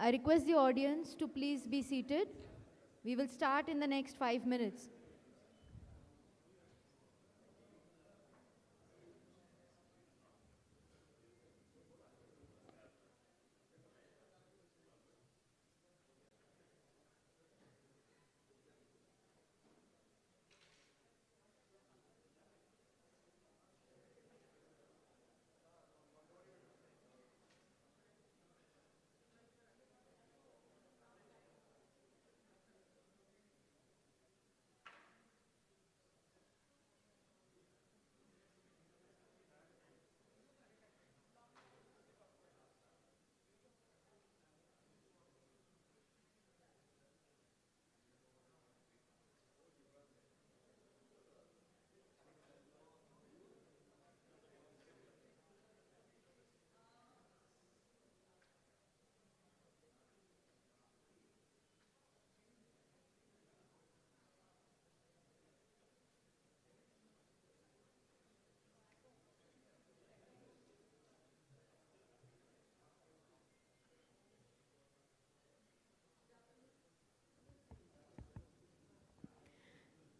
I request the audience to please be seated. We will start in the next 5 minutes.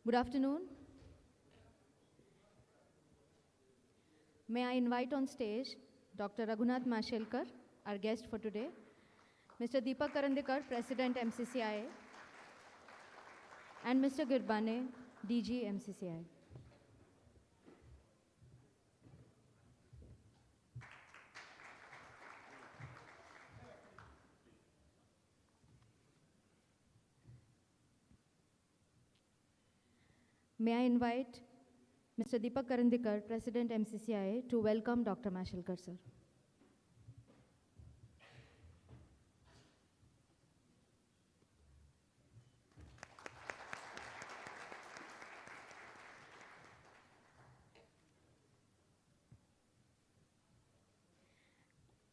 Good afternoon. May I invite on stage Dr. Raghunath Mashelkar, our guest for today, Mr. Deepak Karandikar, President MCCIA, and Mr. Girbane, DG MCCI. May I invite Mr. Deepak Karandikar, President MCCI, to welcome Dr. Mashelkar, sir.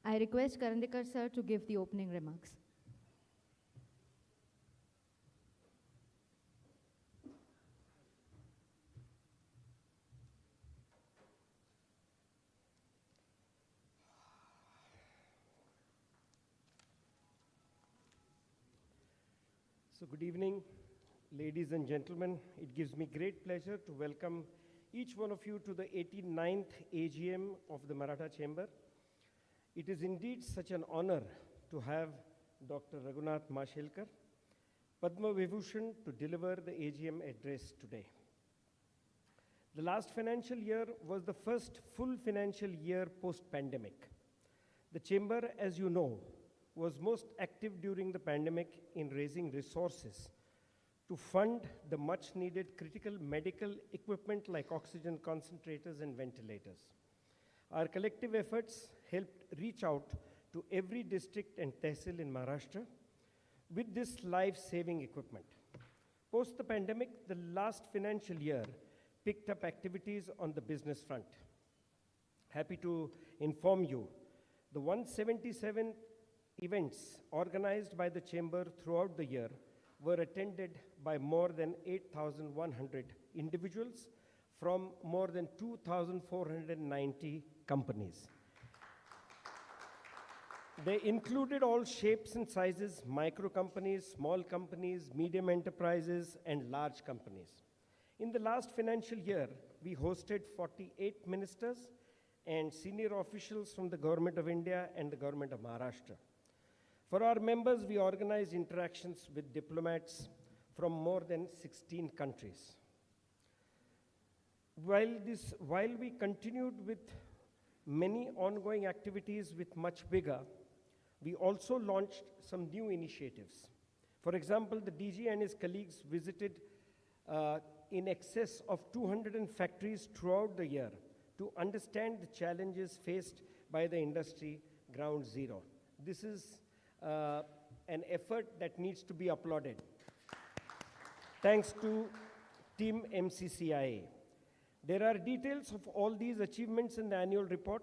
I request Karandikar, sir, to give the opening remarks. So good evening, ladies and gentlemen. It gives me great pleasure to welcome each one of you to the 89th AGM of the Maratha Chamber. It is indeed such an honor to have Dr. Raghunath Mashelkar, Padma Vibhushan, to deliver the AGM address today. The last financial year was the first full financial year post-pandemic. The Chamber, as you know, was most active during the pandemic in raising resources to fund the much needed critical medical equipment like oxygen concentrators and ventilators. Our collective efforts helped reach out to every district and tehsil in Maharashtra with this life-saving equipment. Post the pandemic, the last financial year picked up activities on the business front. Happy to inform you, the 177 events organized by the Chamber throughout the year were attended by more than 8,100 individuals from more than 2,490 companies. They included all shapes and sizes, micro companies, small companies, medium enterprises, and large companies. In the last financial year, we hosted 48 ministers and senior officials from the Government of India and the Government of Maharashtra. For our members, we organized interactions with diplomats from more than 16 countries. While we continued with many ongoing activities with much vigor, we also launched some new initiatives. For example, the DG and his colleagues visited in excess of 200 factories throughout the year to understand the challenges faced by the industry ground zero. This is an effort that needs to be applauded. Thanks to Team MCCIA. There are details of all these achievements in the annual report.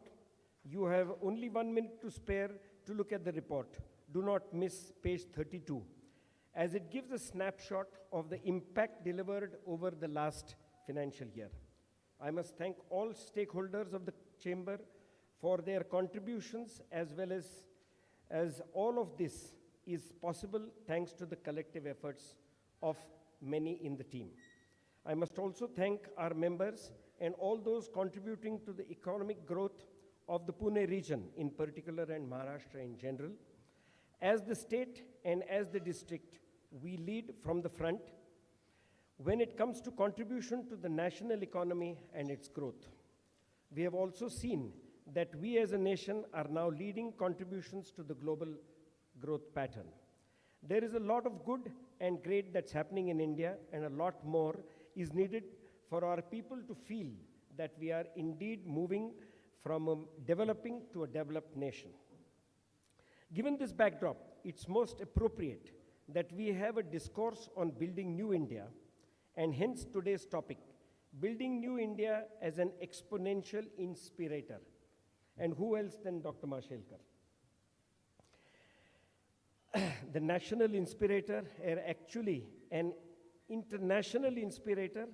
You have only 1 minute to spare to look at the report. Do not miss page 32, as it gives a snapshot of the impact delivered over the last financial year. I must thank all stakeholders of the Chamber for their contributions, as well as all of this is possible thanks to the collective efforts of many in the team. I must also thank our members and all those contributing to the economic growth of the Pune region in particular and Maharashtra in general. As the state and as the district, we lead from the front when it comes to contribution to the national economy and its growth. We have also seen that we as a nation are now leading contributions to the global growth pattern. There is a lot of good and great that's happening in India, and a lot more is needed for our people to feel that we are indeed moving from a developing to a developed nation. Given this backdrop, it's most appropriate that we have a discourse on building new India, and hence today's topic, building new India as an exponential inspirator. And who else than Dr. Mashelkar? The national inspirator, or actually an international inspirator,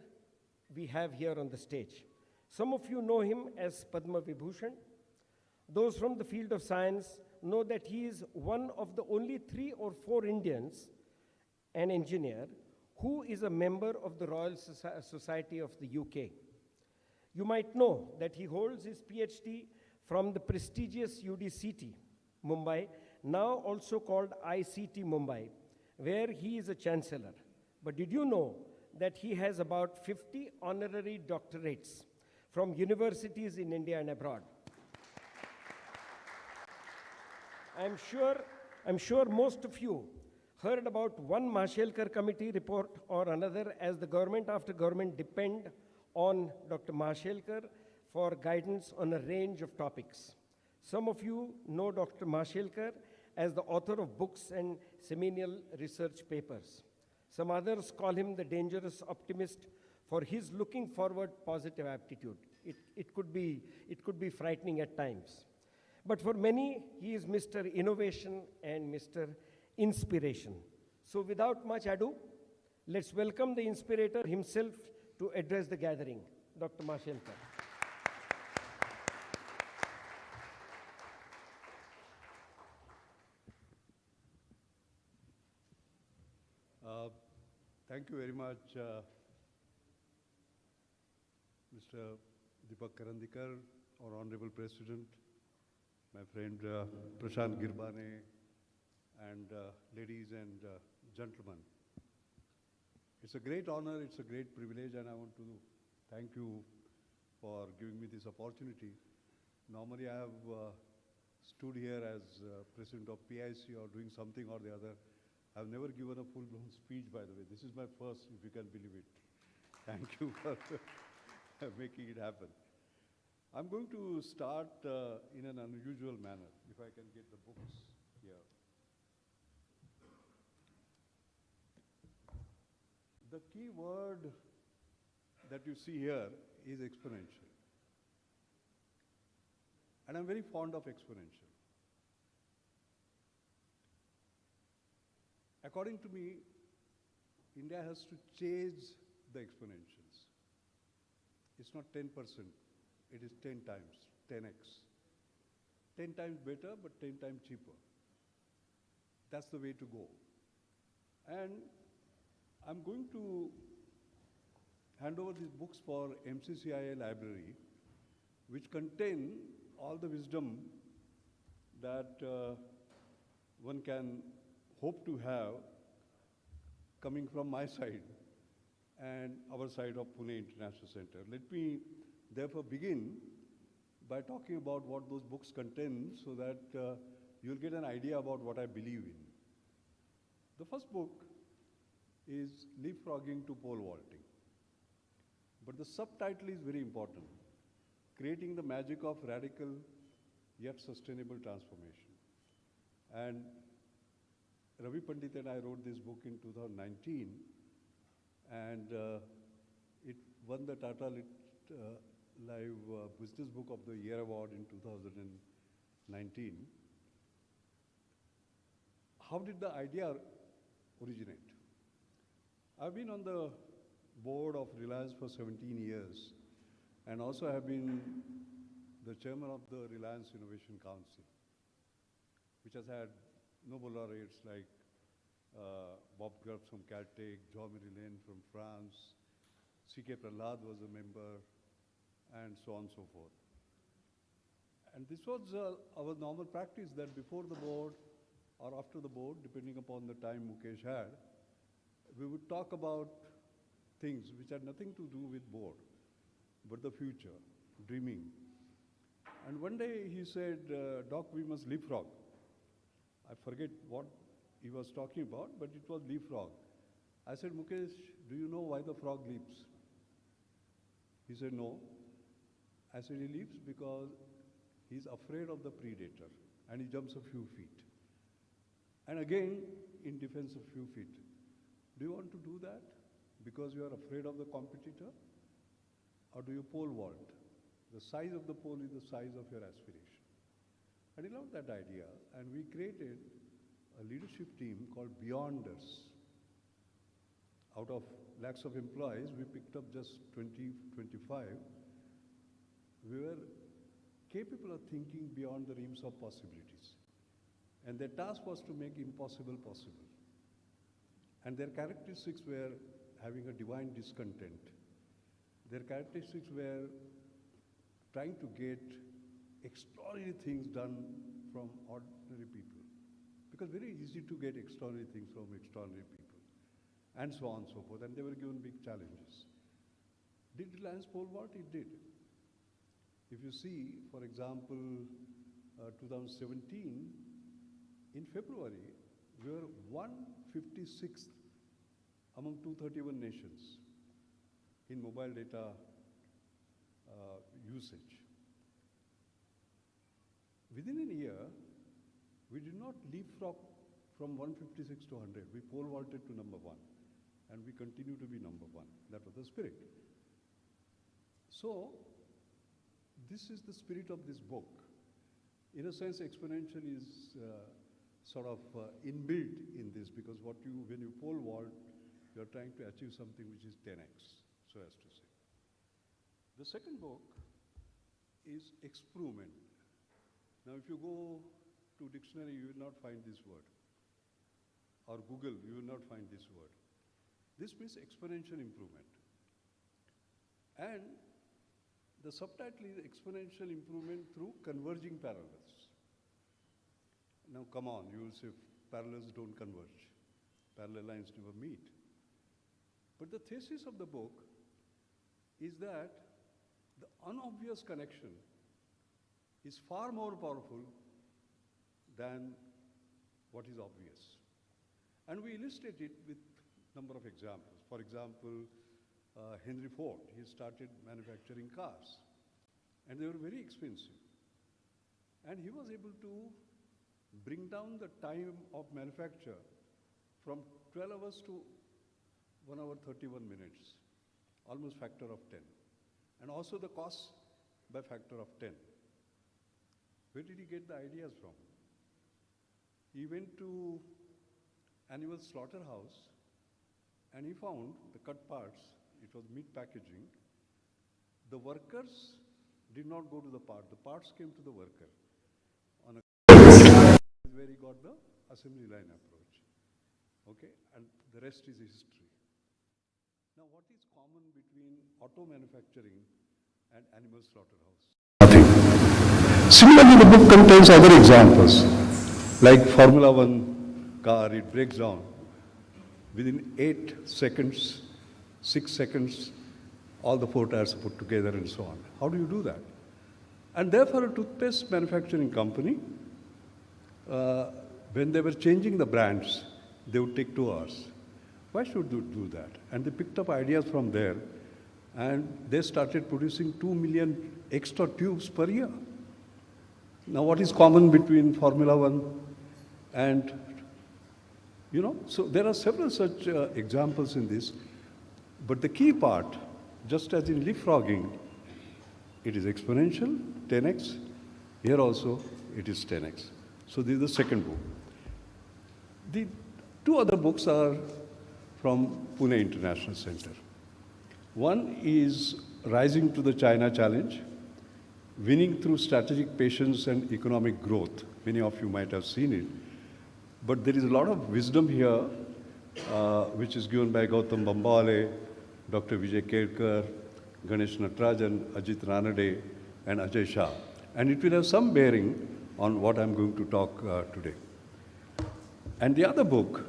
we have here on the stage. Some of you know him as Padma Vibhushan. Those from the field of science know that he is one of the only 3 or 4 Indians, an engineer, who is a member of the Royal Society of the UK. You might know that he holds his PhD from the prestigious UDCT, Mumbai, now also called ICT Mumbai, where he is a chancellor. But did you know that he has about 50 honorary doctorates from universities in India and abroad? I'm sure most of you heard about one Mashelkar committee report or another, as the government after government depend on Dr. Mashelkar for guidance on a range of topics. Some of you know Dr. Mashelkar as the author of books and seminal research papers. Some others call him the dangerous optimist for his looking forward positive aptitude. It could be frightening at times. But for many, he is Mr. Innovation and Mr. Inspiration. So without much ado, let's welcome the inspirator himself to address the gathering, Dr. Mashelkar. Thank you very much, Mr. Deepak Karandikar, our Honorable President, my friend Prashant Girbane, and ladies and gentlemen. It's a great honor, it's a great privilege, and I want to thank you for giving me this opportunity. Normally I have stood here as president of PIC or doing something or the other. I've never given a full-blown speech, by the way. This is my first, if you can believe it. Thank you for making it happen. I'm going to start in an unusual manner, if I can get the books here. The key word that you see here is exponential. And I'm very fond of exponential. According to me, India has to chase the exponentials. It's not 10%, it is 10 times, 10x. 10 times better, but 10 times cheaper. That's the way to go. And I'm going to hand over these books for MCCIA library, which contain all the wisdom that one can hope to have coming from my side and our side of Pune International Center. Let me therefore begin by talking about what those books contain so that you'll get an idea about what I believe in. The first book is Leapfrogging to Pole Vaulting. But the subtitle is very important, Creating the Magic of Radical Yet Sustainable Transformation. And Ravi Pandit and I wrote this book in 2019, and it won the Tata Live Business Book of the Year Award in 2019. How did the idea originate? I've been on the board of Reliance for 17 years, and also have been the chairman of the Reliance Innovation Council, which has had Nobel laureates like Bob Grubbs from Caltech, Jean Marie from France, C.K. Prahlad was a member, and so on and so forth. And this was our normal practice that before the board or after the board, depending upon the time Mukesh had, we would talk about things which had nothing to do with board, but the future, dreaming. And one day he said, Doc, we must leapfrog. I forget what he was talking about, but it was leapfrog. I said, Mukesh, do you know why the frog leaps? He said, no. I said, he leaps because he's afraid of the predator, and he jumps a few feet. And again, in defense of few feet. Do you want to do that because you are afraid of the competitor? Or do you pole vault? The size of the pole is the size of your aspiration. And he loved that idea, and we created a leadership team called Beyonders. Out of lakhs of employees, we picked up just 20, 25. We were capable of thinking beyond the realms of possibilities. And their task was to make impossible possible. And their characteristics were having a divine discontent. Their characteristics were trying to get extraordinary things done from ordinary people. Because very easy to get extraordinary things from extraordinary people. And so on and so forth. And they were given big challenges. Did Reliance pole vault? It did. If you see, for example, 2017, in February, we were 156th among 231 nations in mobile data usage. Within a year, we did not leapfrog from 156 to 100. We pole vaulted to number 1, and we continue to be number 1. That was the spirit. So, this is the spirit of this book. In a sense, Exponential is sort of inbuilt in this, because when you pole vault, you're trying to achieve something which is 10x, so as to say. The second book is experiment. Now, if you go to dictionary, you will not find this word. Or Google, you will not find this word. This means exponential improvement. And the subtitle is exponential improvement through converging parallels. Now, come on, you will say parallels don't converge. Parallel lines never meet. But the thesis of the book is that the unobvious connection is far more powerful than what is obvious. And we illustrate it with a number of examples. For example, Henry Ford, he started manufacturing cars, and they were very expensive. And he was able to bring down the time of manufacture from 12 hours to 1 hour 31 minutes, almost factor of 10. And also the cost by factor of 10. Where did he get the ideas from? He went to animal slaughterhouse, and he found the cut parts. It was meat packaging. The workers did not go to the part. The parts came to the worker. On a where he got the assembly line approach. Okay, and the rest is history. Now, what is common between auto manufacturing and animal slaughterhouse? Nothing. Similarly, the book contains other examples, like Formula One car. It breaks down within 8 seconds, 6 seconds. All the 4 tires are put together and so on. How do you do that? And therefore, a toothpaste manufacturing company, when they were changing the brands, they would take 2 hours. Why should they do that? And they picked up ideas from there, and they started producing 2 million extra tubes per year. Now, what is common between Formula One and, so there are several such examples in this. But the key part, just as in leapfrogging, it is exponential, 10x. Here also, it is 10x. So this is the second book. The 2 other books are from Pune International Center. One is Rising to the China Challenge, Winning Through Strategic Patience and Economic Growth. Many of you might have seen it. But there is a lot of wisdom here, which is given by Gautam Bambale, Dr. Vijay Kedkar, Ganesh Natarajan, Ajit Ranade, and Ajay Shah. And it will have some bearing on what I'm going to talk today. And the other book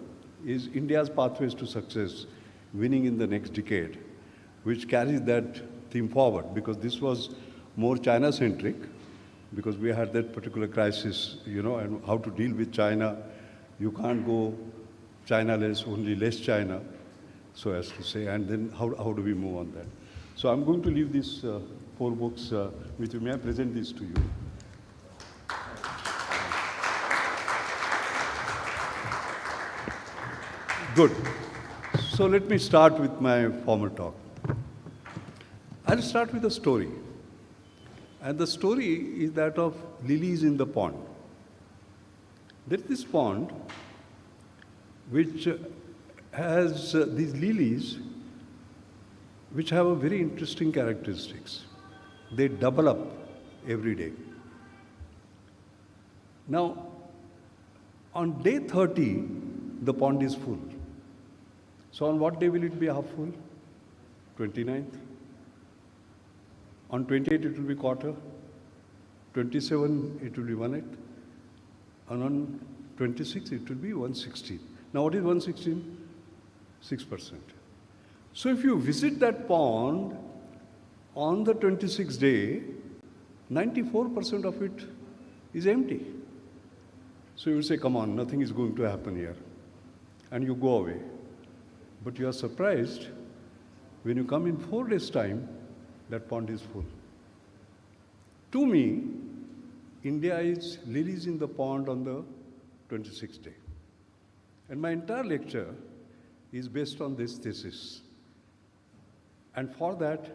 is India's Pathways to Success, Winning in the Next Decade, which carries that theme forward, because this was more China-centric, because we had that particular crisis, and how to deal with China. You can't go China-less, only less China, so as to say, and then how do we move on that? So I'm going to leave these 4 books with you. May I present these to you? Good. So let me start with my formal talk. I'll start with a story. And the story is that of lilies in the pond. There is this pond which has these lilies which have a very interesting characteristics. They double up every day. Now, on day 30, the pond is full. So on what day will it be half full? 29th. On 28th, it will be quarter. 27, it will be 1/8. And on 26, it will be 1/16. Now, what is 1/16? 6%. So if you visit that pond on the 26th day, 94% of it is empty. So you will say, come on, nothing is going to happen here. And you go away. But you are surprised when you come in 4 days' time, that pond is full. To me, India is lilies in the pond on the 26th day. And my entire lecture is based on this thesis. And for that,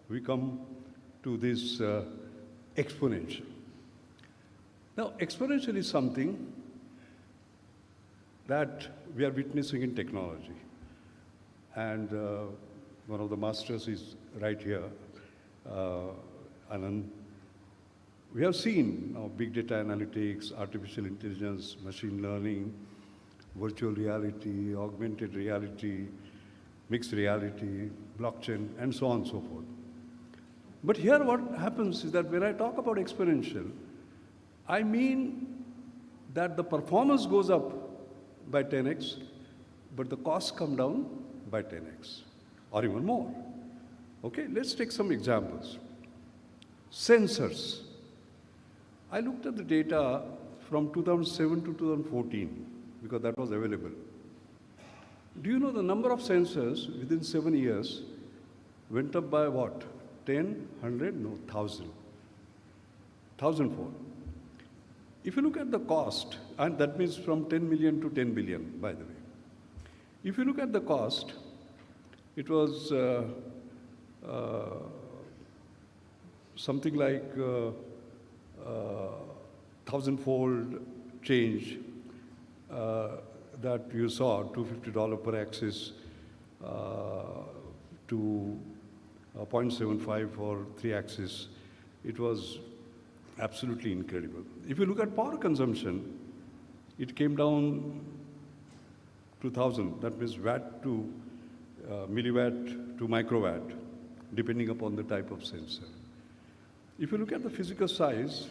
we come to this exponential. Now, exponential is something that we are witnessing in technology. And one of the masters is right here, Anand. We have seen big data analytics, artificial intelligence, machine learning, virtual reality, augmented reality, mixed reality, blockchain, and so on and so forth. But here what happens is that when I talk about exponential, I mean that the performance goes up by 10x, but the costs come down by 10x, or even more. Okay, let's take some examples. Sensors. I looked at the data from 2007 to 2014, because that was available. Do you know the number of sensors within 7 years went up by what? 10, 100? No, 1,000. 1,000-fold. If you look at the cost, and that means from 10 million to 10 billion, by the way. If you look at the cost, it was something like 1,000-fold change that you saw, $250 per axis to 0.75 for 3 axis. It was absolutely incredible. If you look at power consumption, it came down to 1,000. That means watt to milliwatt to microwatt, depending upon the type of sensor. If you look at the physical size,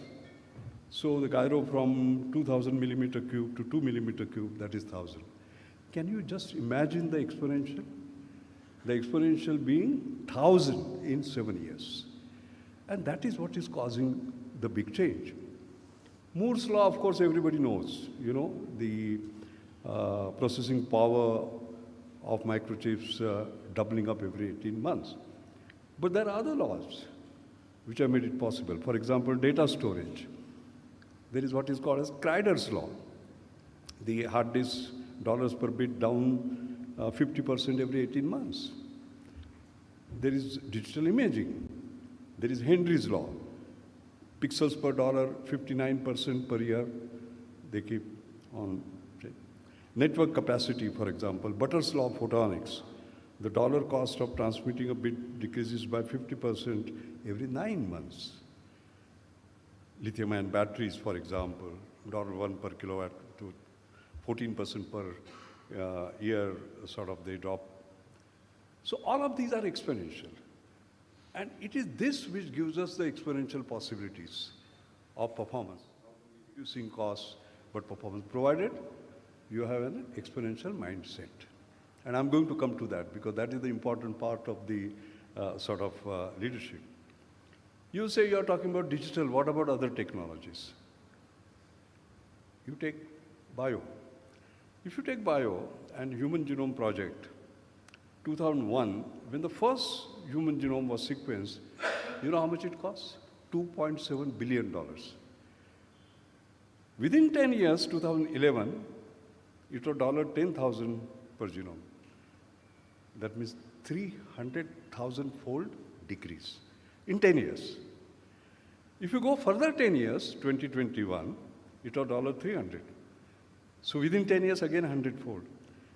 so the gyro from 2,000 millimeter cube to 2 millimeter cube, that is 1,000. Can you just imagine the exponential? The exponential being 1,000 in 7 years. And that is what is causing the big change. Moore's law, of course, everybody knows. The processing power of microchips doubling up every 18 months. But there are other laws which have made it possible. For example, data storage. There is what is called as Crider's law. The hard disk dollars per bit down 50% every 18 months. There is digital imaging. There is Henry's law. Pixels per dollar, 59% per year. They keep on. Network capacity, for example, Butter's law of photonics. The dollar cost of transmitting a bit decreases by 50% every 9 months. Lithium-ion batteries, for example, $1 per kilowatt to 14% per year, sort of they drop. So all of these are exponential. And it is this which gives us the exponential possibilities of performance, not only reducing costs, but performance, provided you have an exponential mindset. And I'm going to come to that because that is the important part of the leadership. You say you're talking about digital, what about other technologies? You take bio. If you take bio and Human Genome Project, 2001, when the first human genome was sequenced, you know how much it cost? $2.7 billion. Within 10 years, 2011, it was $10,000 per genome. That means 300,000-fold decrease in 10 years. If you go further 10 years, 2021, it was $300. So within 10 years, again 100-fold.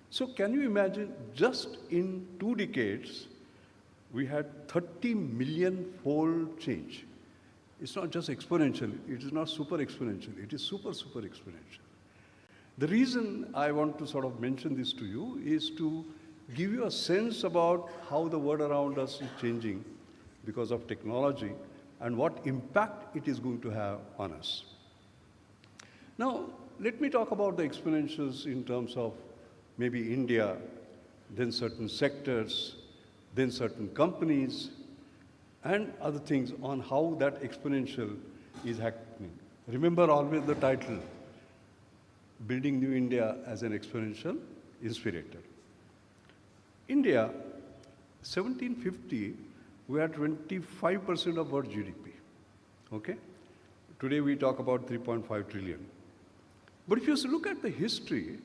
So can you imagine, just in 2 decades, we had 30 million-fold change. It's not just exponential, it is not super exponential, it is super, super exponential. The reason I want to sort of mention this to you is to give you a sense about how the world around us is changing because of technology and what impact it is going to have on us. Now, let me talk about the exponentials in terms of maybe India, then certain sectors, then certain companies, and other things on how that exponential is happening. Remember always the title, Building New India as an Exponential Inspirator. India, 1750, we had 25% of world GDP, okay? Today we talk about 3.5 trillion. But if you look at the history,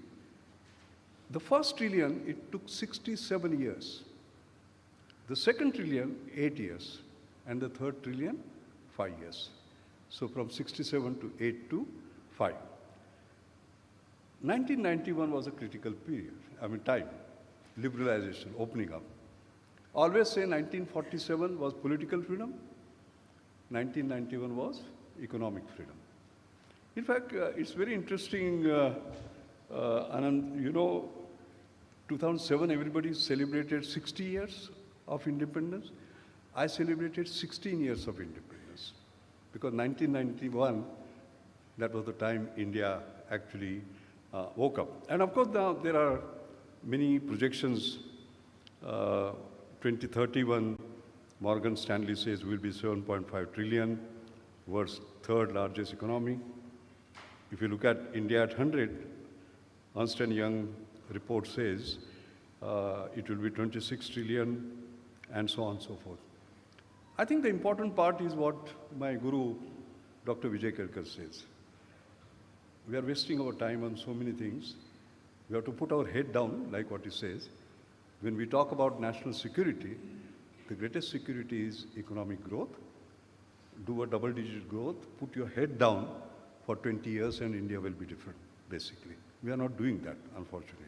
the first trillion, it took 67 years. The second trillion, 8 years. And the third trillion, 5 years. So from 67 to 8 to 5. 1991 was a critical period, time, liberalization, opening up. Always say 1947 was political freedom, 1991 was economic freedom. In fact, it's very interesting, Anand, 2007 everybody celebrated 60 years of independence. I celebrated 16 years of independence because 1991, that was the time India actually woke up. And of course now there are many projections. 2031, Morgan Stanley says will be 7.5 trillion, world's third largest economy. If you look at India at 100, Ernst & Young report says it will be 26 trillion and so on and so forth. I think the important part is what my guru, Dr. Vijay Karkar says. We are wasting our time on so many things. We have to put our head down, like what he says. When we talk about national security, the greatest security is economic growth. Do a double-digit growth, put your head down for 20 years and India will be different, basically. We are not doing that, unfortunately.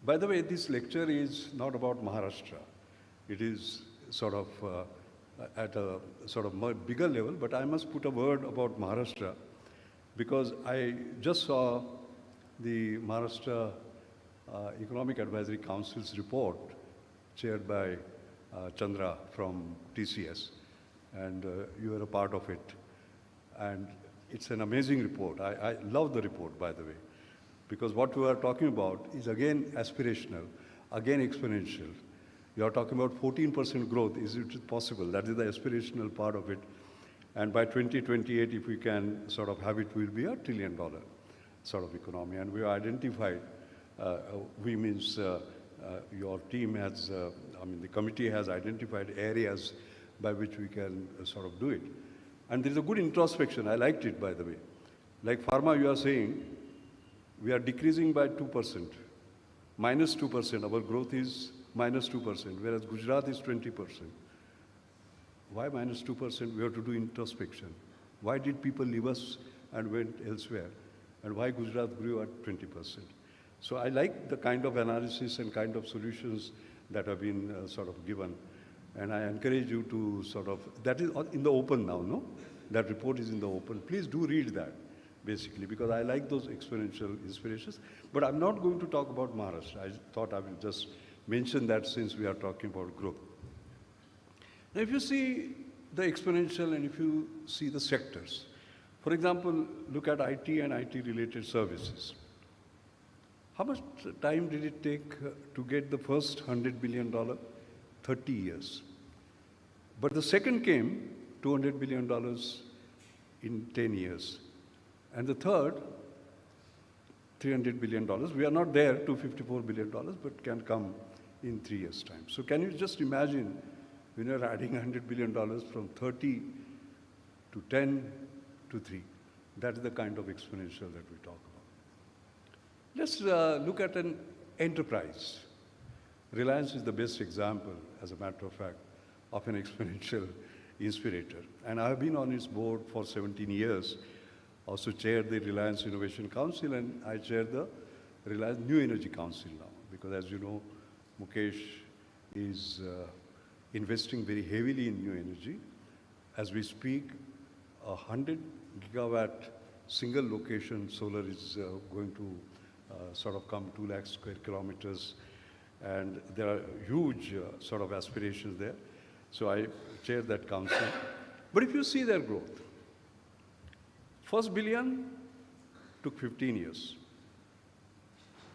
By the way, this lecture is not about Maharashtra. It is sort of at a sort of bigger level, but I must put a word about Maharashtra because I just saw the Maharashtra Economic Advisory Council's report chaired by Chandra from TCS, and you are a part of it. And it's an amazing report. I love the report, by the way, because what we are talking about is again aspirational, again exponential. You are talking about 14% growth. Is it possible? That is the aspirational part of it. And by 2028, if we can sort of have it, will be $1 trillion sort of economy. And we identified, we means your team has, the committee has identified areas by which we can sort of do it. And there is a good introspection. I liked it, by the way. Like pharma, you are saying, we are decreasing by 2%, minus 2%. Our growth is minus 2%, whereas Gujarat is 20%. Why minus 2%? We have to do introspection. Why did people leave us and went elsewhere? And why Gujarat grew at 20%? So I like the kind of analysis and kind of solutions that have been sort of given. And I encourage you to sort of, that is in the open now, no? That report is in the open. Please do read that. basically, because I like those exponential inspirations. But I'm not going to talk about Maharashtra. I thought I will just mention that since we are talking about growth. Now, if you see the exponential and if you see the sectors, for example, look at IT and IT-related services. How much time did it take to get the first $100 billion? 30 years. But the second came, $200 billion in 10 years. And the third, $300 billion. We are not there, $254 billion, but can come in 3 years' time. So can you just imagine when you're adding $100 billion from 30 to 10 to 3? That's the kind of exponential that we talk about. Let's look at an enterprise. Reliance is the best example, as a matter of fact, of an exponential inspirator. And I've been on its board for 17 years, also chaired the Reliance Innovation Council, and I chair the Reliance New Energy Council now, because as you know, Mukesh is investing very heavily in new energy. As we speak, 100 gigawatt single location solar is going to sort of come 2 lakh square kilometers, and there are huge sort of aspirations there. So I chair that council. But if you see their growth, first billion took 15 years.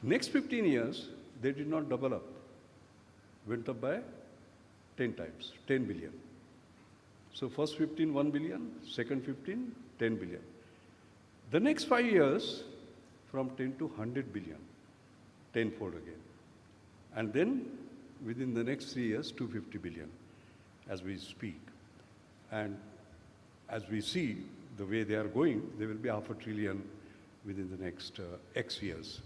Next 15 years, they did not double up. Went up by 10 times, 10 billion. So first 15, 1 billion, second 15, 10 billion. The next 5 years, from 10 to 100 billion, tenfold again. And then within the next 3 years, 250 billion as we speak. And as we see the way they are going, there will be $500 billion within the next X years,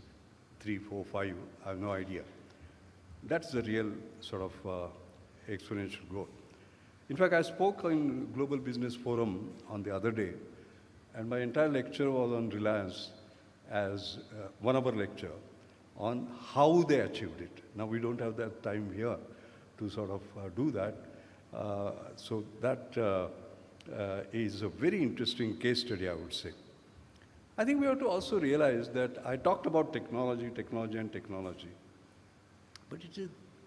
3, 4, 5, I have no idea. That's the real sort of exponential growth. In fact, I spoke in Global Business Forum on the other day, and my entire lecture was on Reliance as 1 hour lecture on how they achieved it. Now, we don't have that time here to sort of do that. So that is a very interesting case study, I would say. I think we have to also realize that I talked about technology, and technology. But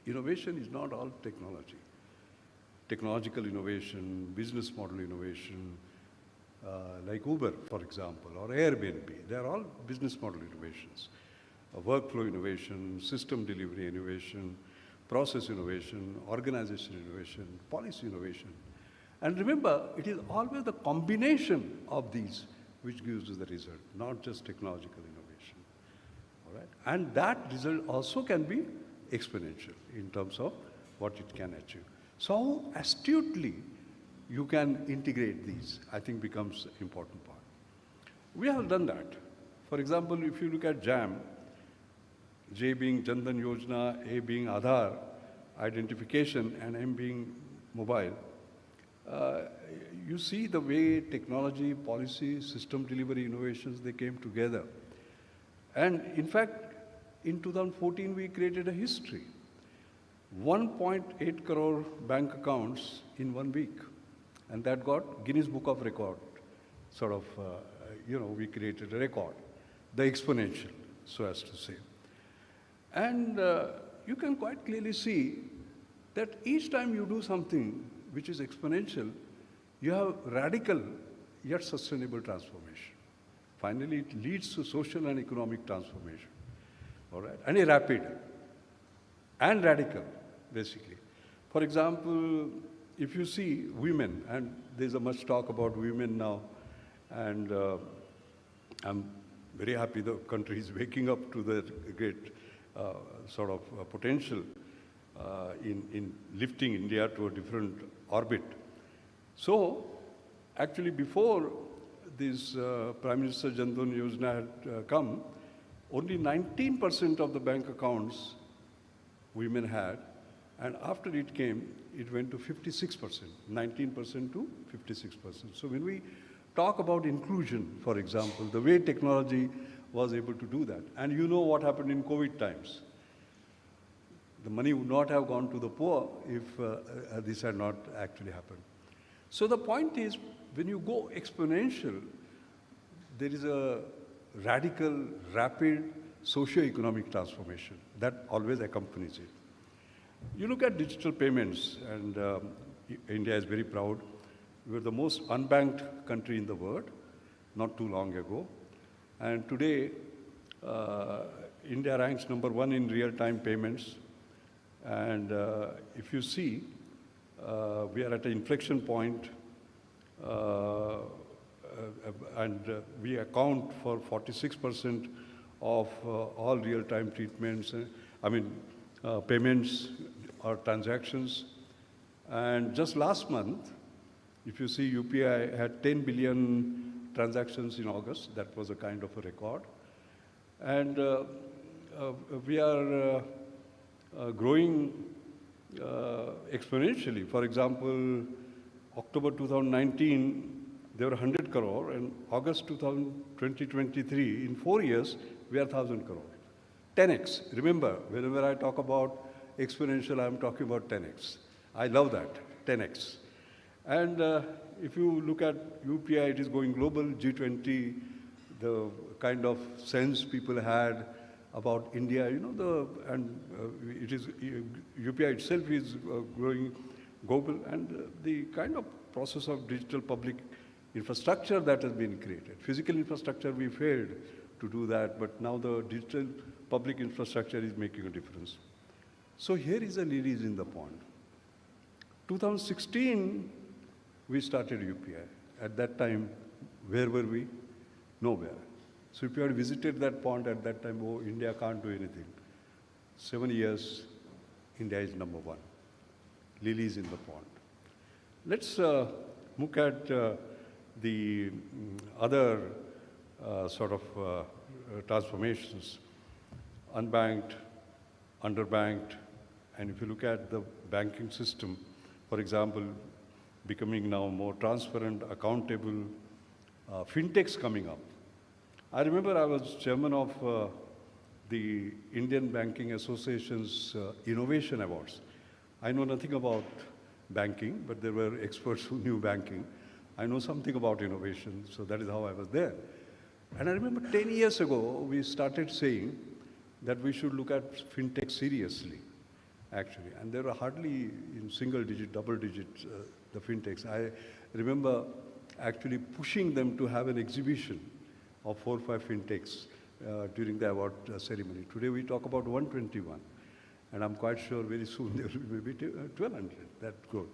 innovation is not all technology. Technological innovation, business model innovation, like Uber, for example, or Airbnb, they're all business model innovations. Workflow innovation, system delivery innovation, process innovation, organization innovation, policy innovation. And remember, it is always the combination of these which gives us the result, not just technological innovation. All right? And that result also can be exponential in terms of what it can achieve. So how astutely you can integrate these, I think, becomes an important part. We have done that. For example, if you look at JAM, J being Jandan Yojana, A being Aadhaar, identification, and M being mobile, you see the way technology, policy, system delivery innovations, they came together. And in fact, in 2014, we created a history. 1.8 crore bank accounts in 1 week. And that got Guinness Book of Record. Sort of, we created a record. The exponential, so as to say. And you can quite clearly see that each time you do something which is exponential, you have radical yet sustainable transformation. Finally, it leads to social and economic transformation. All right? And a rapid and radical, basically. For example, if you see women, and there's a much talk about women now, and I'm very happy the country is waking up to the great sort of potential in lifting India to a different orbit. So, actually before this Prime Minister Jan Dhan Yojana had come, only 19% of the bank accounts women had, and after it came, it went to 56%, 19% to 56%. So when we talk about inclusion, for example, the way technology was able to do that, and you know what happened in COVID times. The money would not have gone to the poor if this had not actually happened. So the point is, when you go exponential, there is a radical, rapid socio-economic transformation that always accompanies it. You look at digital payments, and India is very proud. We were the most unbanked country in the world not too long ago. And today, India ranks #1 in real-time payments. And if you see, we are at an inflection point, and we account for 46% of all real-time treatments, payments or transactions. And just last month, if you see, UPI had 10 billion transactions in August. That was a kind of a record. And we are growing exponentially. For example, October 2019, there were 100 crore, and August 2023, in 4 years, we are 1,000 crore. 10x. Remember, whenever I talk about exponential, I'm talking about 10x. I love that, 10x. And if you look at UPI, it is going global. G20, the kind of sense people had about India, UPI itself is growing global, and the kind of process of digital public infrastructure that has been created. Physical infrastructure, we failed to do that, but now the digital public infrastructure is making a difference. So here is a lilies in the pond. 2016, we started UPI. At that time, where were we? Nowhere. So if you had visited that pond at that time, oh, India can't do anything. 7 years, India is #1. Lilies in the pond. Let's look at the other transformations. Unbanked, underbanked, and if you look at the banking system, for example, becoming now more transparent, accountable, fintechs coming up. I remember I was chairman of the Indian Banking Association's Innovation Awards. I know nothing about banking, but there were experts who knew banking. I know something about innovation, so that is how I was there. And I remember 10 years ago, we started saying that we should look at fintech seriously, actually. And there were hardly in single digit, double digit, the fintechs. I remember actually pushing them to have an exhibition of 4 or 5 fintechs during the award ceremony. Today we talk about 121. And I'm quite sure very soon there will be maybe 1,200, that growth.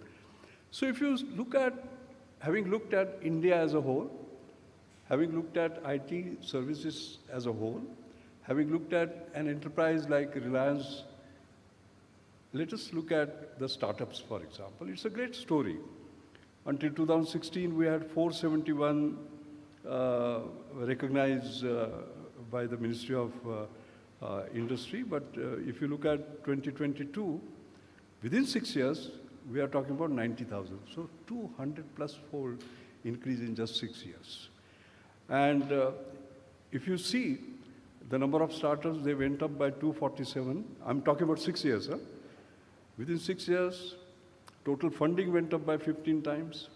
So if you look at, having looked at India as a whole, having looked at IT services as a whole, having looked at an enterprise like Reliance, let us look at the startups, for example. It's a great story. Until 2016, we had 471 recognized by the Ministry of Industry, but if you look at 2022, within 6 years, we are talking about 90,000. So 200 plus fold increase in just 6 years. And if you see the number of startups, they went up by 247. I'm talking about 6 years. Huh? Within 6 years, total funding went up by 15 times.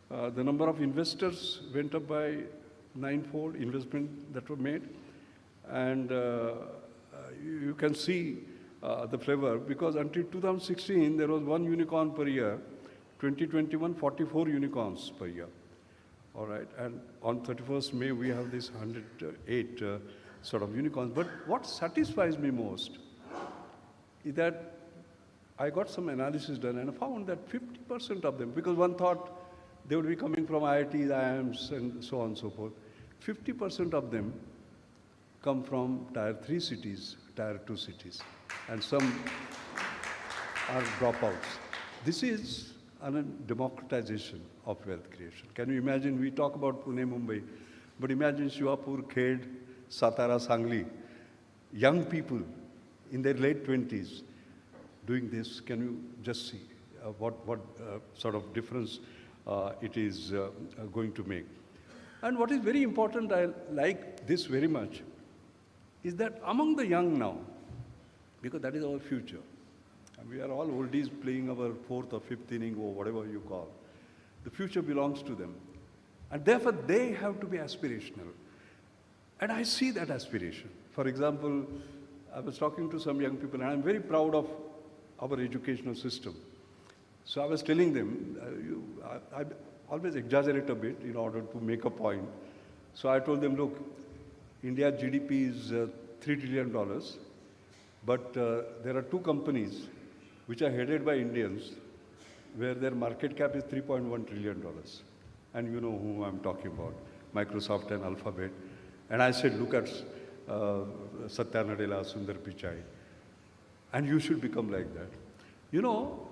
The number of investors went up by 9-fold, investment that were made. And you can see the flavor, because until 2016, there was 1 unicorn per year. 2021, 44 unicorns per year. All right, and on 31st May, we have this 108 unicorns. But what satisfies me most is that I got some analysis done and I found that 50% of them, because one thought they would be coming from IITs, IIMs, and so on and so forth. 50% of them come from Tier 3 cities, Tier 2 cities, and some are dropouts. This is a democratization of wealth creation. Can you imagine, we talk about Pune, Mumbai, but imagine Shivapur, Khed, Satara, Sangli, young people in their late 20s doing this. Can you just see what sort of difference it is going to make? And what is very important, I like this very much, is that among the young now, because that is our future, and we are all oldies playing our 4th or 5th inning or whatever you call, the future belongs to them. And therefore, they have to be aspirational. And I see that aspiration. For example, I was talking to some young people, and I'm very proud of our educational system. So I was telling them, I always exaggerate a bit in order to make a point. So I told them, look, India's GDP is $3 trillion, but there are two companies which are headed by Indians, where their market cap is $3.1 trillion. And you know who I'm talking about, Microsoft and Alphabet. And I said, look at Satya Nadella, Sundar Pichai, and you should become like that. You know,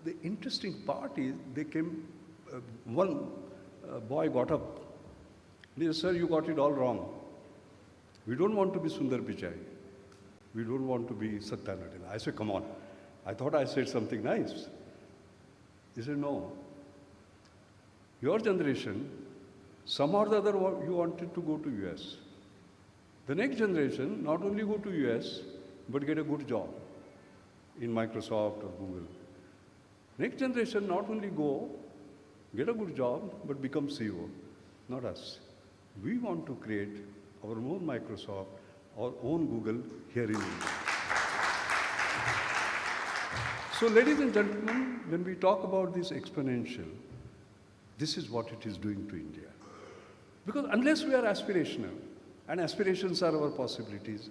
the interesting part is they came, one boy got up. He said, sir, you got it all wrong. We don't want to be Sundar Pichai. We don't want to be Satya Nadella. I said, come on. I thought I said something nice. He said, no. Your generation, somehow or the other, you wanted to go to US. The next generation, not only go to US, but get a good job in Microsoft or Google. Next generation, not only go, get a good job, but become CEO. Not us. We want to create our own Microsoft, our own Google here in India. So, ladies and gentlemen, when we talk about this exponential, this is what it is doing to India. Because unless we are aspirational, and aspirations are our possibilities,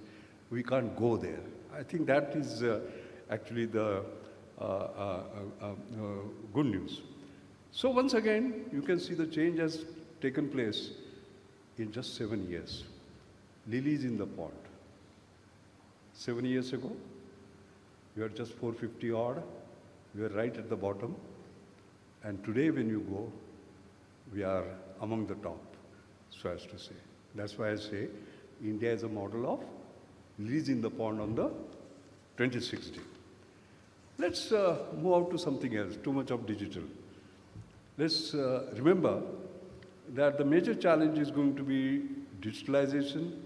we can't go there. I think that is actually the good news. So once again, you can see the change has taken place in just 7 years. Lilies in the pond. 7 years ago, we are just 450 odd. We are right at the bottom. And today when you go, we are among the top, so as to say. That's why I say India is a model of lilies in the pond on the 2060. Let's move out to something else, too much of digital. Let's remember that the major challenge is going to be digitalization,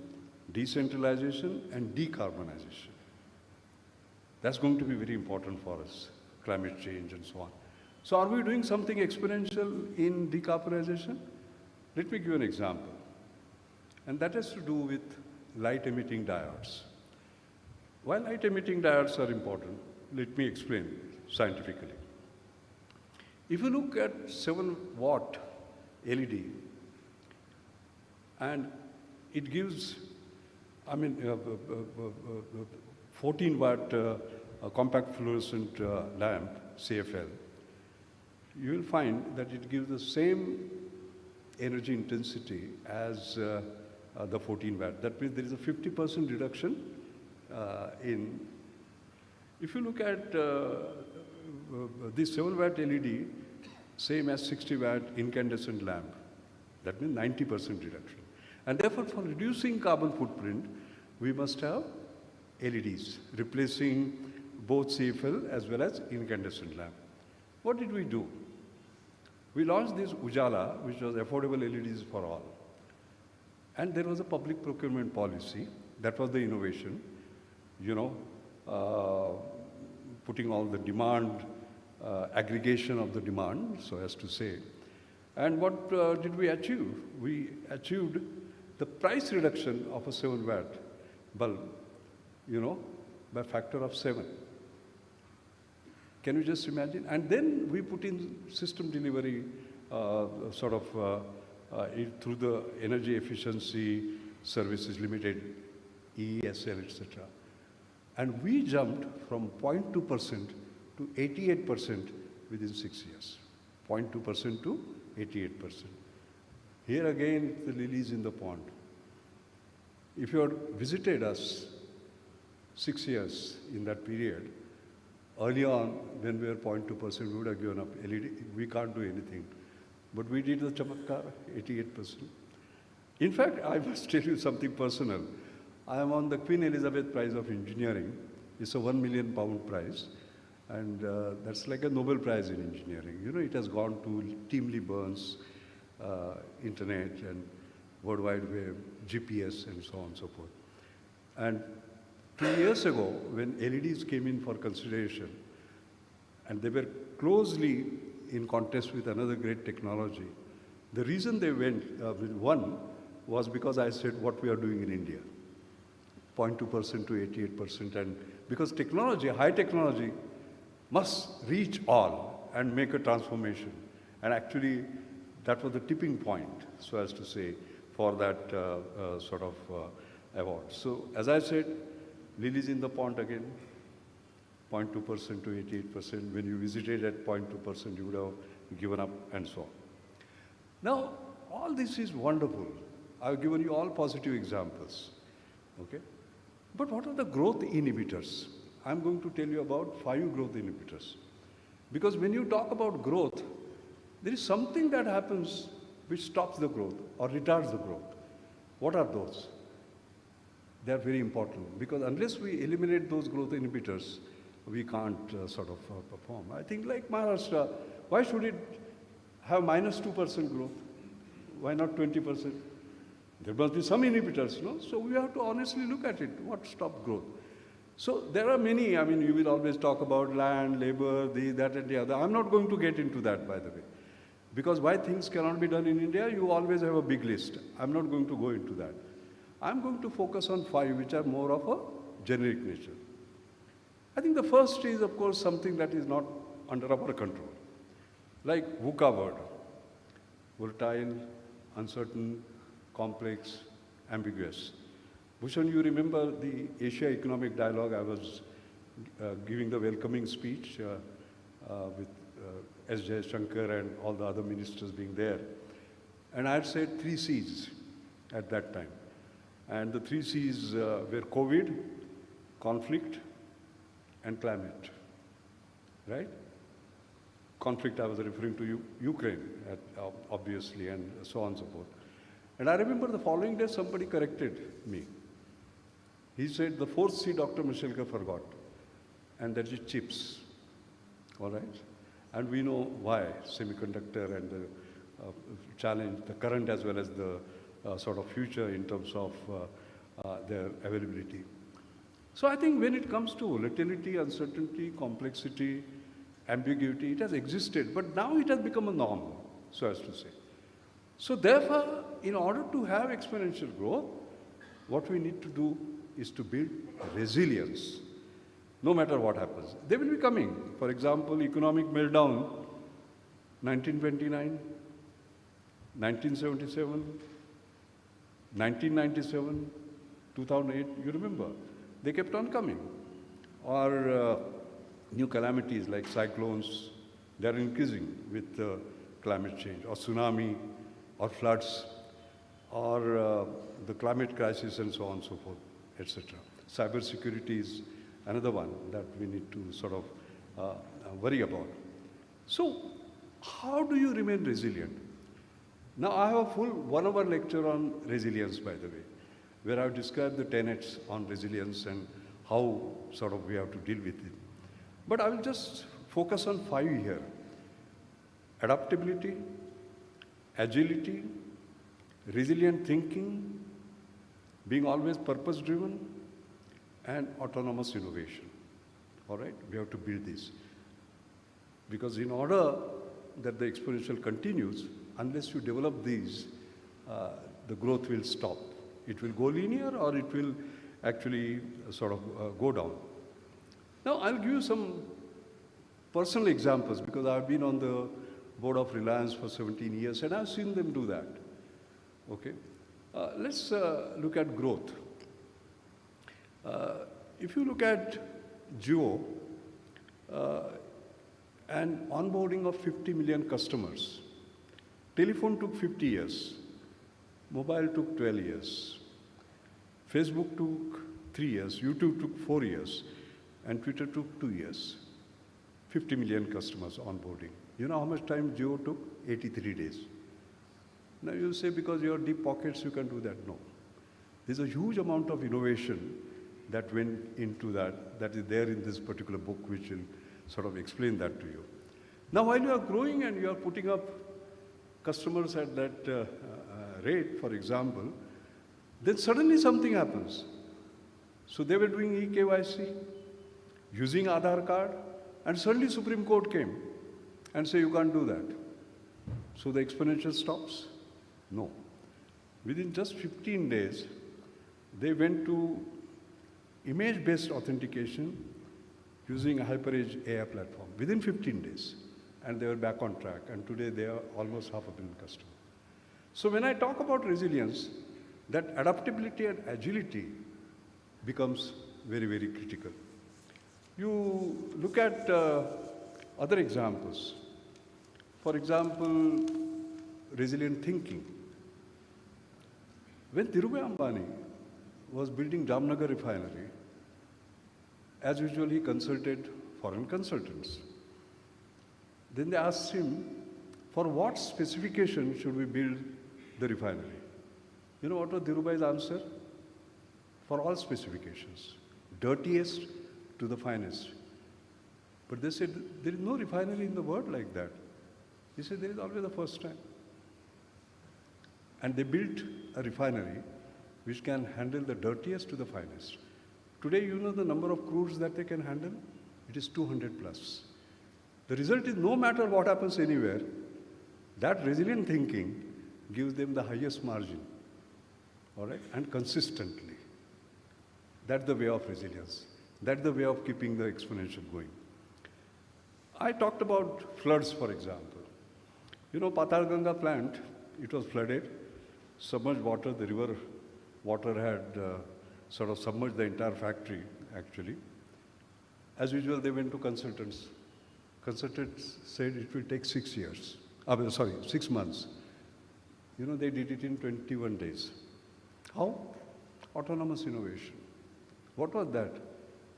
decentralization, and decarbonization. That's going to be very important for us, climate change and so on. So are we doing something exponential in decarbonization? Let me give you an example. And that has to do with light-emitting diodes. Why light-emitting diodes are important, let me explain scientifically. If you look at 7-watt LED, and it gives, 14-watt compact fluorescent lamp, CFL, you will find that it gives the same energy intensity as the 14-watt. That means there is a 50% reduction in. If you look at this 7-watt LED, same as 60-watt incandescent lamp. That means 90% reduction. And therefore, for reducing carbon footprint, we must have LEDs, replacing both CFL as well as incandescent lamp. What did we do? We launched this Ujala, which was affordable LEDs for all. And there was a public procurement policy. That was the innovation. Putting all the demand, aggregation of the demand, so as to say. And what did we achieve? We achieved the price reduction of a 7-watt bulb, by a factor of 7. Can you just imagine? And then we put in system delivery through the Energy Efficiency Services Limited, EESL, etc. And we jumped from 0.2% to 88% within 6 years. 0.2% to 88%. Here again, the lilies in the pond. If you had visited us 6 years in that period, early on, when we were 0.2%, we would have given up. LED, we can't do anything. But we did the chamatkar, 88%. In fact, I must tell you something personal. I am on the Queen Elizabeth Prize of Engineering. It's a £1 million prize. And that's like a Nobel Prize in engineering. It has gone to Tim Lee-Burns, Internet and World Wide Web, GPS, and so on and so forth. And 2 years ago, when LEDs came in for consideration, and they were closely in contest with another great technology, The reason they went, one, was because I said what we are doing in India. 0.2% to 88%. And because technology, high technology, must reach all and make a transformation. And actually, that was the tipping point, so as to say, for that award. So, as I said, lilies in the pond again, 0.2% to 88%. When you visited at 0.2%, you would have given up and so on. Now, all this is wonderful. I've given you all positive examples, okay? But what are the growth inhibitors? I'm going to tell you about 5 growth inhibitors. Because when you talk about growth, there is something that happens which stops the growth or retards the growth. What are those? They are very important because unless we eliminate those growth inhibitors, we can't perform. I think like Maharashtra, why should it have minus 2% growth? Why not 20%? There must be some inhibitors, no? So we have to honestly look at it. What stops growth? So there are many. I mean, you will always talk about land, labor, that and the other. I'm not going to get into that, by the way. Because why things cannot be done in India, you always have a big list. I'm not going to go into that. I'm going to focus on 5 which are more of a generic nature. I think the first is, of course, something that is not under our control. Like VUCA word. Volatile, uncertain, complex, ambiguous. Bhushan, you remember the Asia Economic Dialogue? I was giving the welcoming speech with S. Shankar and all the other ministers being there. And I had said 3 C's at that time. And the 3 C's were COVID, conflict, and climate, right? Conflict, I was referring to Ukraine, obviously, and so on and so forth. And I remember the following day, somebody corrected me. He said, the 4th C, Dr. Mashelkar forgot, and that is chips, all right? And we know why, semiconductor and the challenge, the current as well as the future in terms of their availability. So I think when it comes to volatility, uncertainty, complexity, ambiguity, it has existed, but now it has become a norm, so as to say. So therefore, in order to have exponential growth, what we need to do is to build resilience, no matter what happens. They will be coming. For example, economic meltdown, 1929, 1977, 1997, 2008, you remember? They kept on coming. Or new calamities like cyclones, they're increasing with climate change, or tsunami, or floods, or the climate crisis and so on and so forth, etc. Cybersecurity is another one that we need to worry about. So how do you remain resilient? Now I have a full 1-hour lecture on resilience, by the way, where I've described the tenets on resilience and how we have to deal with it. But I will just focus on 5 here. Adaptability, agility, resilient thinking, being always purpose-driven, and autonomous innovation. All right? We have to build this. Because in order that the exponential continues, unless you develop these, the growth will stop. It will go linear or it will actually go down. Now, I'll give you some personal examples because I've been on the board of Reliance for 17 years and I've seen them do that. Okay? Let's look at growth. If you look at Jio, and onboarding of 50 million customers, telephone took 50 years, mobile took 12 years, Facebook took 3 years, YouTube took 4 years, and Twitter took 2 years. 50 million customers onboarding. You know how much time Jio took? 83 days. Now you say because you have deep pockets you can do that. No. There's a huge amount of innovation that went into that is there in this particular book which will explain that to you. Now while you are growing and you are putting up customers at that rate, for example, then suddenly something happens. So they were doing eKYC, using Aadhaar card, and suddenly Supreme Court came and said you can't do that. So the exponential stops? No. Within just 15 days, they went to image-based authentication using a HyperEdge AI platform within 15 days. And they were back on track. And today they are almost 500,000 customers. So when I talk about resilience, that adaptability and agility becomes very, very critical. You look at other examples. For example, resilient thinking. When Dhirubhai Ambani was building Jamnagar refinery, as usual he consulted foreign consultants. Then they asked him, for what specification should we build the refinery? You know what was Dhirubhai's answer? For all specifications, dirtiest to the finest. But they said, there is no refinery in the world like that. He said, there is always the first time. And they built a refinery which can handle the dirtiest to the finest. Today, you know the number of crudes that they can handle? It is 200 plus. The result is no matter what happens anywhere, that resilient thinking gives them the highest margin, all right, and consistently. That's the way of resilience. That's the way of keeping the exponential going. I talked about floods, for example. You know, Patal Ganga plant, it was flooded, submerged water, the river water had sort of submerged the entire factory, actually. As usual, they went to consultants. Consultants said it will take 6 years. 6 months. You know, they did it in 21 days. How? Autonomous innovation. What was that?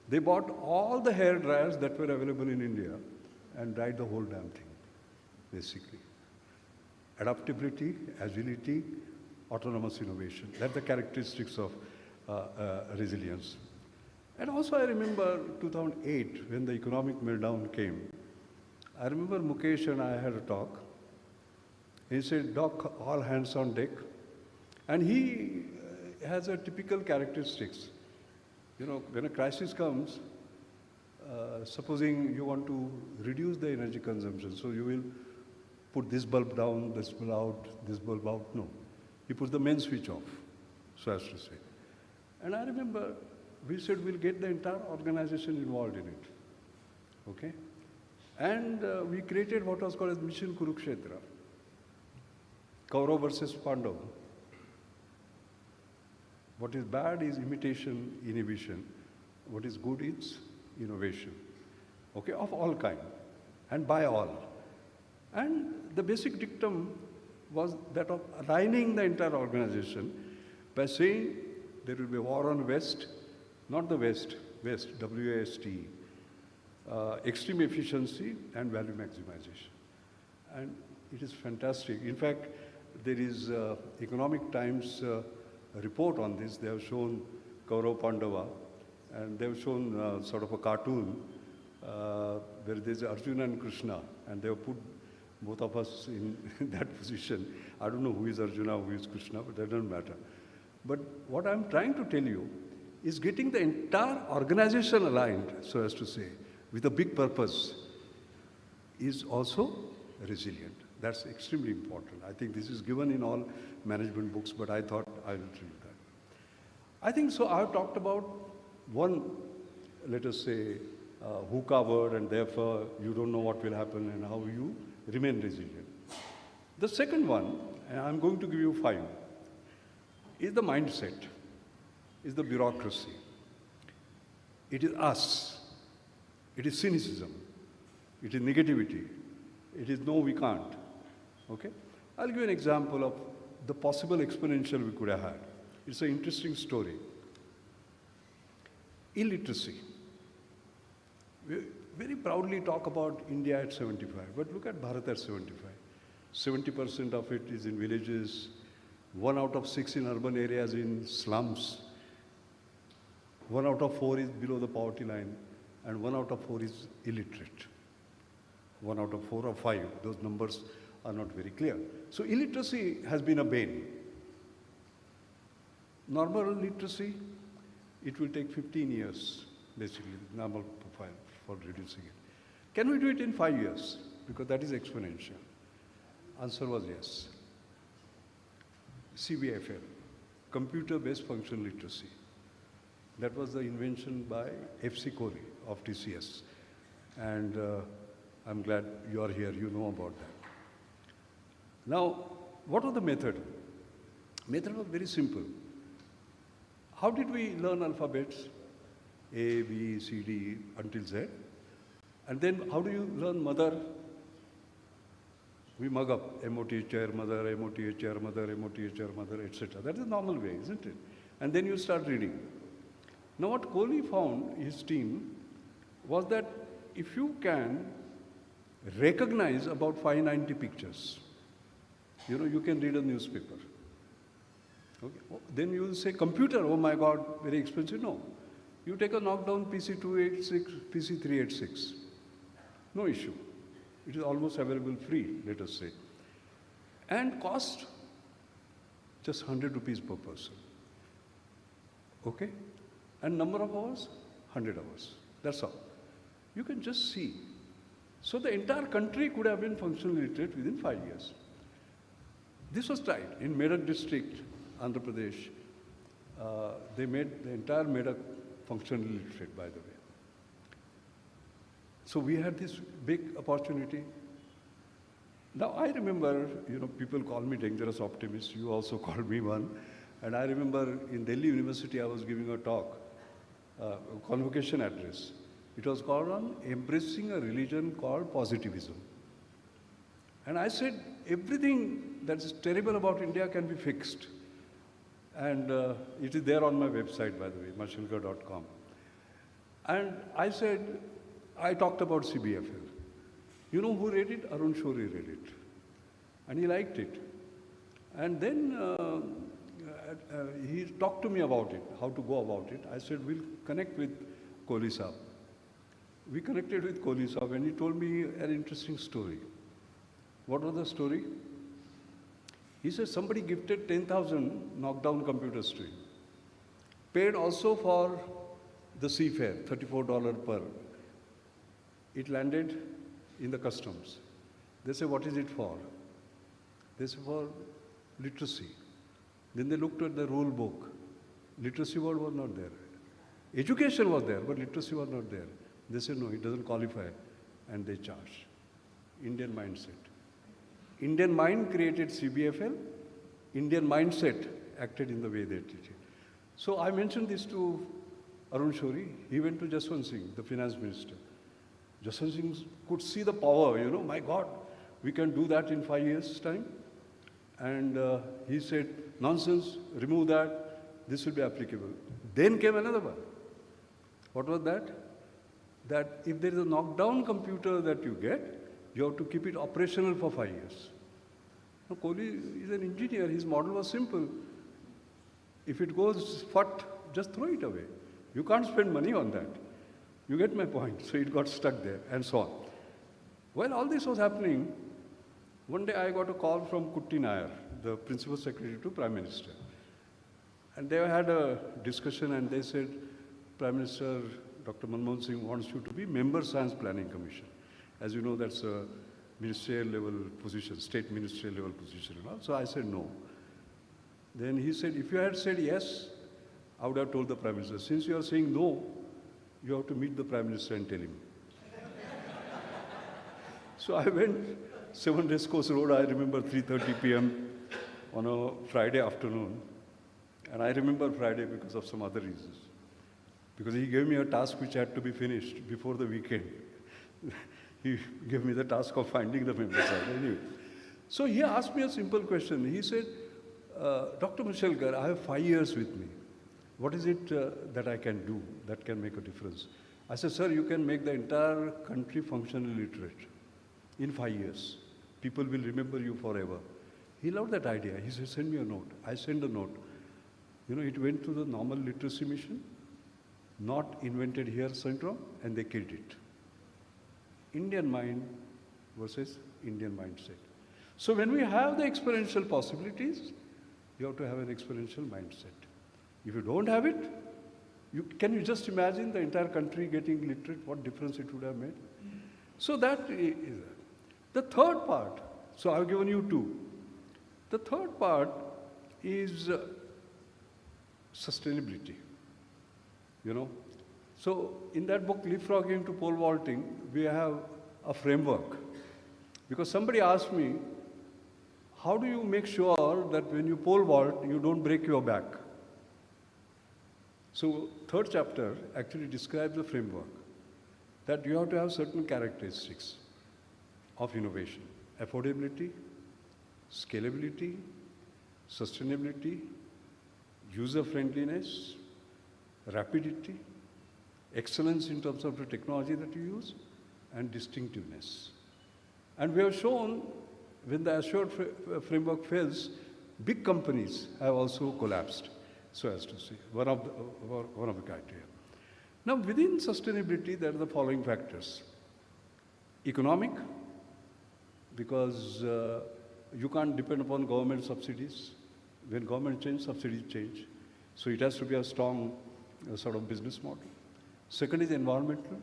They bought all the hair dryers that were available in India and dried the whole damn thing, basically. Adaptability, agility, autonomous innovation. That's the characteristics of resilience. And also I remember 2008, when the economic meltdown came, I remember Mccia and I had a talk. He said, Doc, all hands on deck. And he has a typical characteristics. You know, when a crisis comes, supposing you want to reduce the energy consumption, so you will put this bulb down, this bulb out, this bulb out. No. He puts the main switch off, so as to say. And I remember we said we'll get the entire organization involved in it. Okay? And we created what was called as Mission Kurukshetra. Kaurav versus Pandava. What is bad is imitation, inhibition. What is good is innovation. Okay, of all kind, and by all. And the basic dictum was that of aligning the entire organization by saying there will be war on West, not the West, West, W-A-S-T, extreme efficiency and value maximization. And it is fantastic. In fact, there is Economic Times report on this. They have shown Kaurav Pandava, and they have shown sort of a cartoon where there's Arjuna and Krishna, and they have put both of us in that position. I don't know who is Arjuna, who is Krishna, but that doesn't matter. But what I'm trying to tell you is getting the entire organization aligned, so as to say, with a big purpose, is also resilient. That's extremely important. I think this is given in all management books, but I thought I will read that. I think so. I've talked about one, let us say, hookah word, and therefore you don't know what will happen and how you remain resilient. The second one, and I'm going to give you 5, is the mindset, is the bureaucracy. It is us. It is cynicism. It is negativity. It is no, we can't. Okay? I'll give you an example of the possible exponential we could have had. It's an interesting story. Illiteracy. We very proudly talk about India at 75, but look at Bharat at 75. 70% of it is in villages, 1 out of 6 in urban areas in slums, 1 out of 4 is below the poverty line, and 1 out of 4 is illiterate. 1 out of 4 or 5, those numbers are not very clear. So illiteracy has been a bane. Normal literacy, it will take 15 years, basically, normal profile for reducing it. Can we do it in 5 years? Because that is exponential. Answer was yes. CBFL, Computer-Based Functional Literacy. That was the invention by F.C. Kohli of TCS. And I'm glad you are here, you know about that. Now, what was the method? Method was very simple. How did we learn alphabets? A, B, C, D, until Z. And then how do you learn mother? We mug up M-O-T-H-R, mother, M-O-T-H-R, mother, M-O-T-H-R, mother, etc. That is the normal way, isn't it? And then you start reading. Now what Kohli found, his team, was that if you can recognize about 590 pictures, you can read a newspaper. Okay. Then you will say, computer, oh my God, very expensive. No. You take a knockdown PC286, PC386. No issue. It is almost available free, let us say. And cost just 100 rupees per person. Okay? And number of hours? 100 hours. That's all. You can just see. So the entire country could have been functionally literate within 5 years. This was tried in Medak district, Andhra Pradesh. They made the entire Medak functionally literate, by the way. So we had this big opportunity. Now I remember, people call me dangerous optimist. You also called me one. And I remember in Delhi University, I was giving a talk, a convocation address. It was called on embracing a religion called positivism. And I said, everything that is terrible about India can be fixed. And it is there on my website, by the way, mashalkar.com. And I said, I talked about CBFL. You know who read it? Arun Shourie read it. And he liked it. And then he talked to me about it, how to go about it. I said, we'll connect with Kohli Saab. We connected with Kohli Saab and he told me an interesting story. What was the story? He said somebody gifted 10,000 knockdown computers to him. Paid also for the seafare, $34 per. It landed in the customs. They say, what is it for? They say, for literacy. Then they looked at the rule book. Literacy word was not there. Education was there, but literacy was not there. They said, no, it doesn't qualify. And they charged. Indian mindset. Indian mind created CBFL. Indian mindset acted in the way they did it. So I mentioned this to Arun Shourie. He went to Jaswant Singh, the finance minister. Jaswant Singh could see the power, my God, we can do that in 5 years' time. And he said, nonsense, remove that, this will be applicable. Then came another one. What was that? That if there is a knockdown computer that you get, you have to keep it operational for 5 years. Now, Kohli is an engineer, his model was simple. If it goes fut, just throw it away. You can't spend money on that. You get my point. So it got stuck there, and so on. While all this was happening, one day I got a call from Kutti Nair, the Principal Secretary to Prime Minister. And they had a discussion and they said, Prime Minister Dr. Manmohan Singh wants you to be Member Science Planning Commission. As you know, that's a ministerial level position, state ministerial level position and all. So I said no. Then he said, if you had said yes, I would have told the Prime Minister. Since you are saying no, you have to meet the Prime Minister and tell him. So I went 7 Race Course Road, I remember 3:30 p.m. on a Friday afternoon. And I remember Friday because of some other reasons. Because he gave me a task which had to be finished before the weekend. He gave me the task of finding the members. Anyway. So he asked me a simple question. He said, Dr. Mashalkar, I have 5 years with me. What is it that I can do that can make a difference? I said, sir, you can make the entire country functionally literate in 5 years. People will remember you forever. He loved that idea. He said, send me a note. I sent a note. It went to the normal literacy mission, not invented here syndrome, and they killed it. Indian mind versus Indian mindset. So when we have the exponential possibilities, you have to have an exponential mindset. If you don't have it, can you just imagine the entire country getting literate, what difference it would have made? So that is the third part. So I've given you two. The third part is sustainability. You know, so in that book, Leapfrogging to Pole Vaulting, we have a framework. Because somebody asked me, how do you make sure that when you pole vault, you don't break your back? So third chapter actually describes the framework that you have to have certain characteristics of innovation: affordability, scalability, sustainability, user-friendliness, rapidity, excellence in terms of the technology that you use, and distinctiveness. And we have shown when the assured framework fails, big companies have also collapsed, so as to say, one of the criteria. Now, within sustainability, there are the following factors. Economic, because you can't depend upon government subsidies. When government change, subsidies change. So it has to be a strong sort of business model. Second is environmental.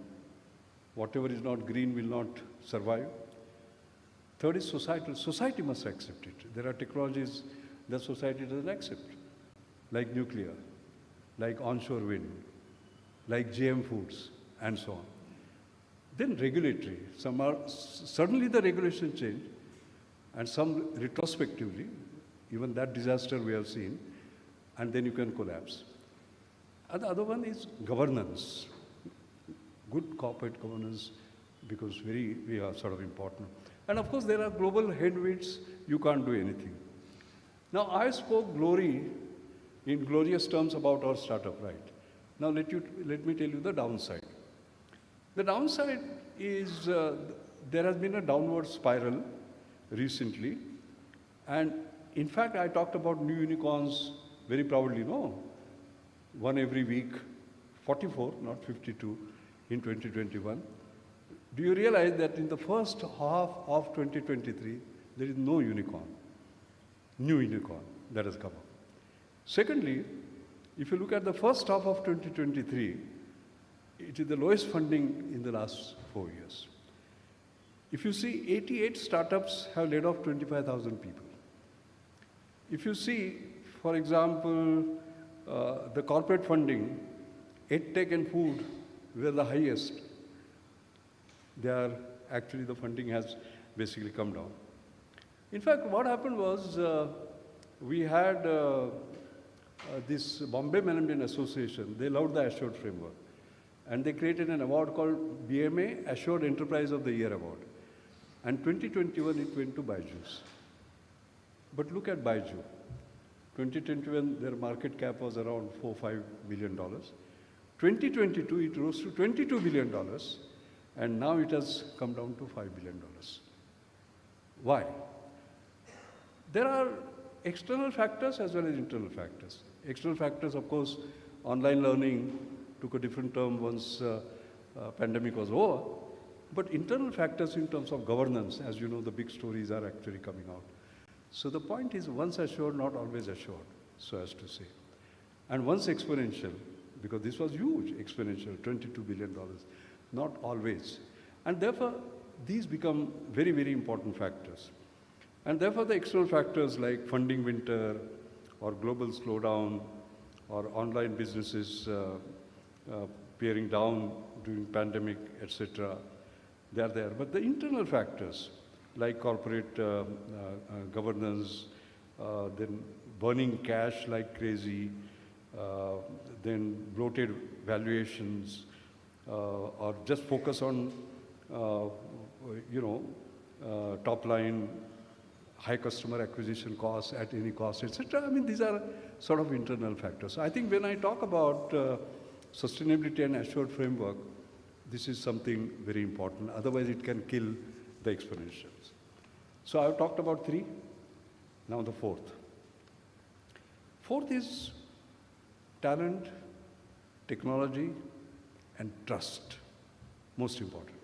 Whatever is not green will not survive. Third is societal. Society must accept it. There are technologies that society doesn't accept, like nuclear, like onshore wind, like GM foods, and so on. Then regulatory. Some are, suddenly the regulation change, and some retrospectively, even that disaster we have seen, and then you can collapse. And the other one is governance. Good corporate governance becomes very sort of important. And of course, there are global headwinds, you can't do anything. Now, I spoke glory in glorious terms about our startup, right? Now, let me tell you the downside. The downside is there has been a downward spiral recently. And in fact, I talked about new unicorns very proudly, no? One every week, 44, not 52, in 2021. Do you realize that in the first half of 2023, there is no unicorn, new unicorn that has come up? Secondly, if you look at the first half of 2023, it is the lowest funding in the last 4 years. If you see, 88 startups have laid off 25,000 people. If you see, for example, the corporate funding, EdTech and food were the highest. Actually the funding has basically come down. In fact, what happened was we had this Bombay Management Association, they loved the Assured Framework. And they created an award called BMA Assured Enterprise of the Year Award. And 2021, it went to Byju's. But look at Byju. 2021, their market cap was around $4-5 billion. 2022, it rose to $22 billion. And now it has come down to $5 billion. Why? There are external factors as well as internal factors. External factors, of course, online learning took a different turn once pandemic was over. But internal factors in terms of governance, as you know, the big stories are actually coming out. So the point is, once assured, not always assured, so as to say. And once exponential, because this was huge, exponential, $22 billion, not always. And therefore, these become very, very important factors. And therefore, the external factors like funding winter, or global slowdown, or online businesses paring down during pandemic, etc., they are there. But the internal factors, like corporate governance, then burning cash like crazy, then bloated valuations, or just focus on, top line, high customer acquisition costs at any cost, etc. I mean, these are sort of internal factors. So I think when I talk about sustainability and assured framework, this is something very important. Otherwise, it can kill the exponentials. So I've talked about 3. Now the 4th. 4th is talent, technology, and trust. Most important.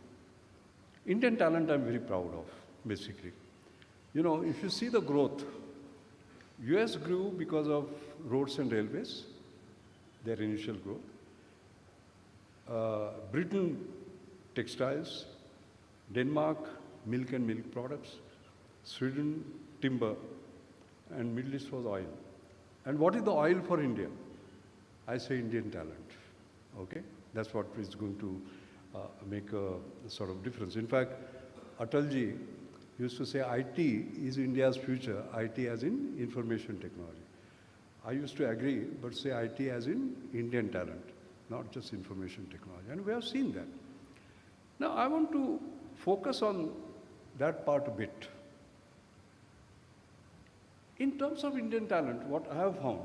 Indian talent I'm very proud of, basically. You know, if you see the growth, US grew because of roads and railways, their initial growth. Britain, textiles. Denmark, milk and milk products. Sweden, timber, and Middle East was oil. And what is the oil for India? I say Indian talent, okay? That's what is going to make a sort of difference. In fact, Atalji used to say IT is India's future, IT as in information technology. I used to agree, but say IT as in Indian talent, not just information technology. And we have seen that. Now, I want to focus on that part a bit. In terms of Indian talent, what I have found,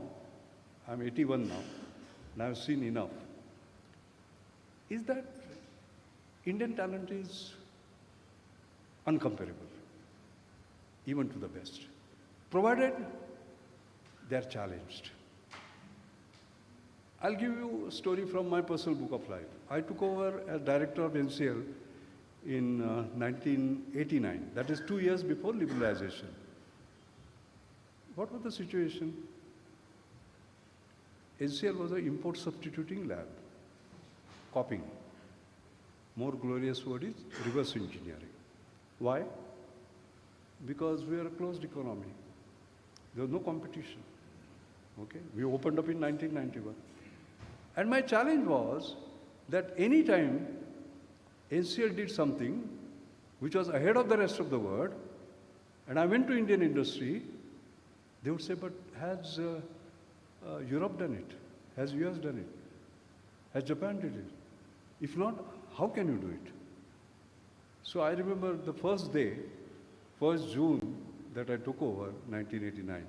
I'm 81 now, and I've seen enough, is that Indian talent is uncomparable, even to the best, provided they're challenged. I'll give you a story from my personal book of life. I took over as director of NCL in 1989. That is 2 years before liberalization. What was the situation? NCL was an import substituting lab, copying. More glorious word is reverse engineering. Why? Because we are a closed economy. There was no competition. Okay? We opened up in 1991. And my challenge was that any time NCL did something which was ahead of the rest of the world, and I went to Indian industry, they would say, but has Europe done it? Has US done it? Has Japan did it? If not, how can you do it? So I remember the first day, 1st June, that I took over, 1989.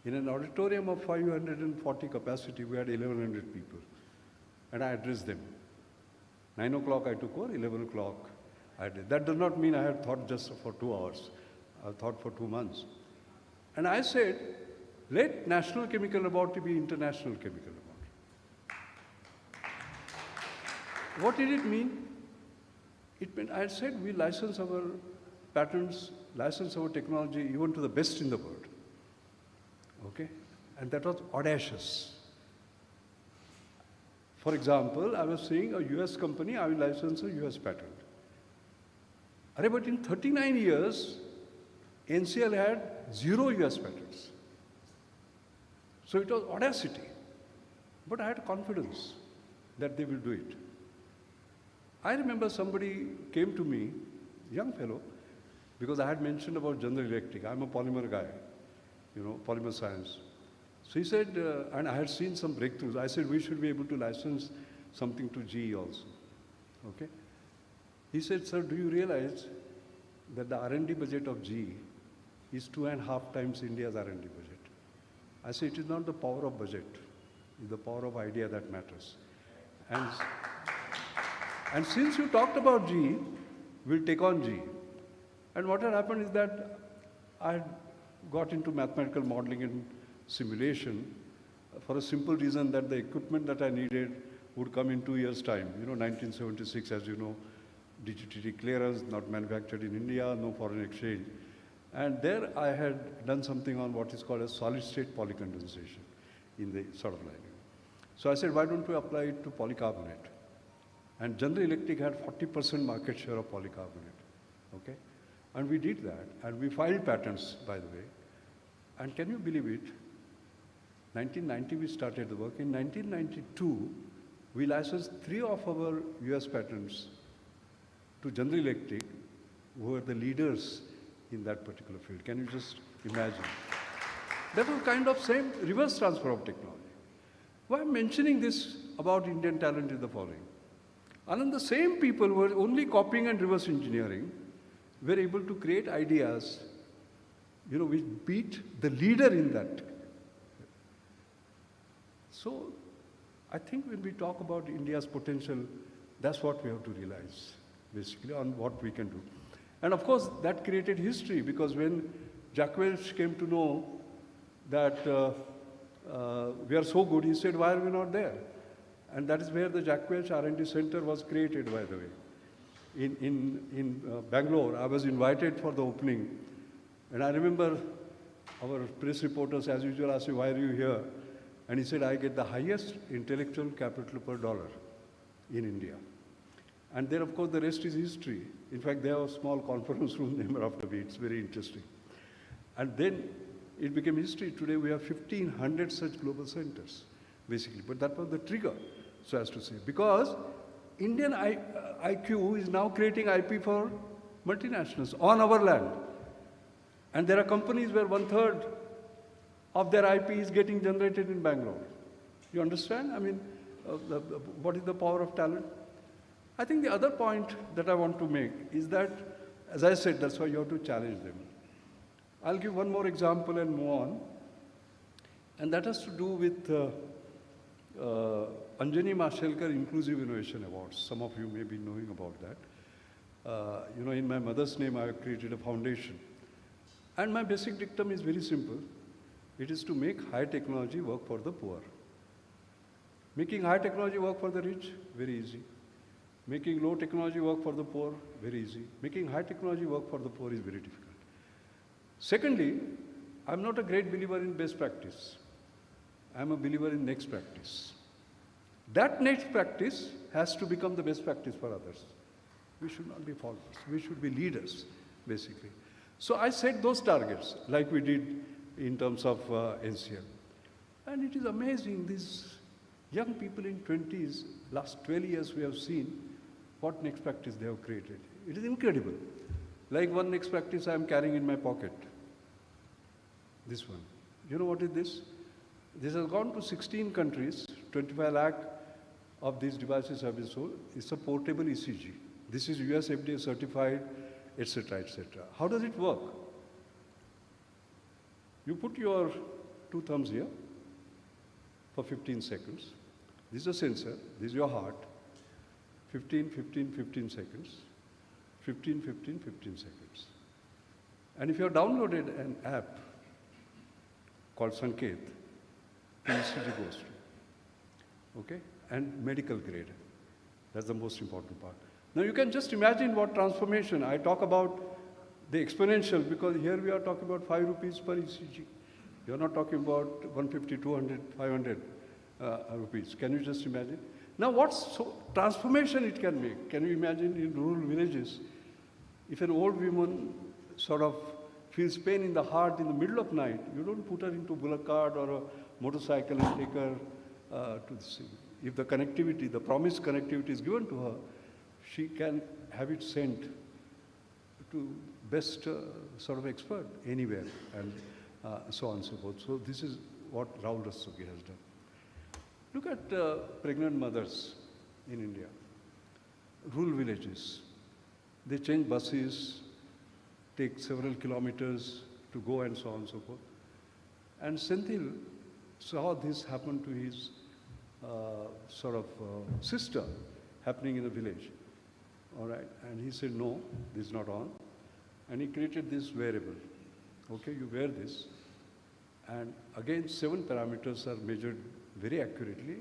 In an auditorium of 540 capacity, we had 1,100 people. And I addressed them. 9 o'clock I took over, 11 o'clock I did. That does not mean I had thought just for 2 hours. I thought for 2 months. And I said, let National Chemical Laboratory be International Chemical Laboratory. What did it mean? It meant, I said, we license our patents, license our technology even to the best in the world. Okay? And that was audacious. For example, I was saying a US company, I will license a US patent. But in 39 years, NCL had 0 US patents. So it was audacity. But I had confidence that they will do it. I remember somebody came to me, young fellow, because I had mentioned about General Electric. I'm a polymer guy, polymer science. So he said, and I had seen some breakthroughs. I said, we should be able to license something to GE also. Okay? He said, sir, do you realize that the R&D budget of GE is 2.5 times India's R&D budget? I said, it is not the power of budget. It's the power of idea that matters. And since you talked about GE, we'll take on GE. And what had happened is that I had got into mathematical modeling and simulation for a simple reason that the equipment that I needed would come in 2 years' time. 1976, as you know, DGTT clearance, not manufactured in India, no foreign exchange. And there I had done something on what is called a solid-state polykondensation in the sort of line. So I said, why don't we apply it to polycarbonate? And General Electric had 40% market share of polycarbonate. Okay? And we did that. And we filed patents, by the way. And can you believe it? 1990 we started the work. In 1992, we licensed 3 of our US patents to General Electric, who were the leaders in that particular field. Can you just imagine? That was kind of same reverse transfer of technology. Why I'm mentioning this about Indian talent is the following. And then the same people who were only copying and reverse engineering were able to create ideas, which beat the leader in that. So I think when we talk about India's potential, that's what we have to realize, basically, on what we can do. And of course, that created history, because when Jack Welch came to know that we are so good, he said, why are we not there? And that is where the Jack Welch R&D Center was created, by the way. In Bangalore, I was invited for the opening. And I remember our press reporters, as usual, asked me, why are you here? And he said, I get the highest intellectual capital per dollar in India. And then, of course, the rest is history. In fact, they have a small conference room named after me. It's very interesting. And then it became history. Today we have 1,500 such global centers, basically. But that was the trigger, so as to say. Because Indian IQ is now creating IP for multinationals on our land. And there are companies where 1/3 of their IP is getting generated in Bangalore. You understand? I mean, what is the power of talent? I think the other point that I want to make is that, as I said, that's why you have to challenge them. I'll give one more example and move on. And that has to do with Anjani Mashelkar Inclusive Innovation Awards. Some of you may be knowing about that. You know, in my mother's name, I have created a foundation. And my basic dictum is very simple. It is to make high technology work for the poor. Making high technology work for the rich, very easy. Making low technology work for the poor, very easy. Making high technology work for the poor is very difficult. Secondly, I'm not a great believer in best practice. I'm a believer in next practice. That next practice has to become the best practice for others. We should not be followers. We should be leaders, basically. So I set those targets, like we did in terms of NCL. And it is amazing, these young people in 20s, last 12 years we have seen what next practice they have created. It is incredible. Like one next practice I am carrying in my pocket. This one. You know what is this? This has gone to 16 countries, 25 lakh of these devices have been sold. It's a portable ECG. This is US FDA certified, etc., etc. How does it work? You put your 2 thumbs here for 15 seconds. This is a sensor. This is your heart. 15, 15, 15 seconds. 15, 15, 15 seconds. And if you have downloaded an app called Sanket, the ECG goes to. Okay? And medical grade. That's the most important part. Now you can just imagine what transformation. I talk about the exponential because here we are talking about 5 rupees per ECG. You're not talking about 150, 200, 500 rupees. Can you just imagine? Now what transformation it can make? Can you imagine in rural villages, if an old woman sort of feels pain in the heart in the middle of night, you don't put her into a bullock cart or a motorcycle and take her to the city. If the connectivity, the promised connectivity is given to her, she can have it sent to best sort of expert anywhere and so on and so forth. So this is what Rahul Rastogi has done. Look at pregnant mothers in India, rural villages. They change buses, take several kilometers to go and so on and so forth. And Senthil saw this happen to his sister happening in the village. All right, and he said, no, this is not on. And he created this wearable. Okay, you wear this. And again, 7 parameters are measured very accurately,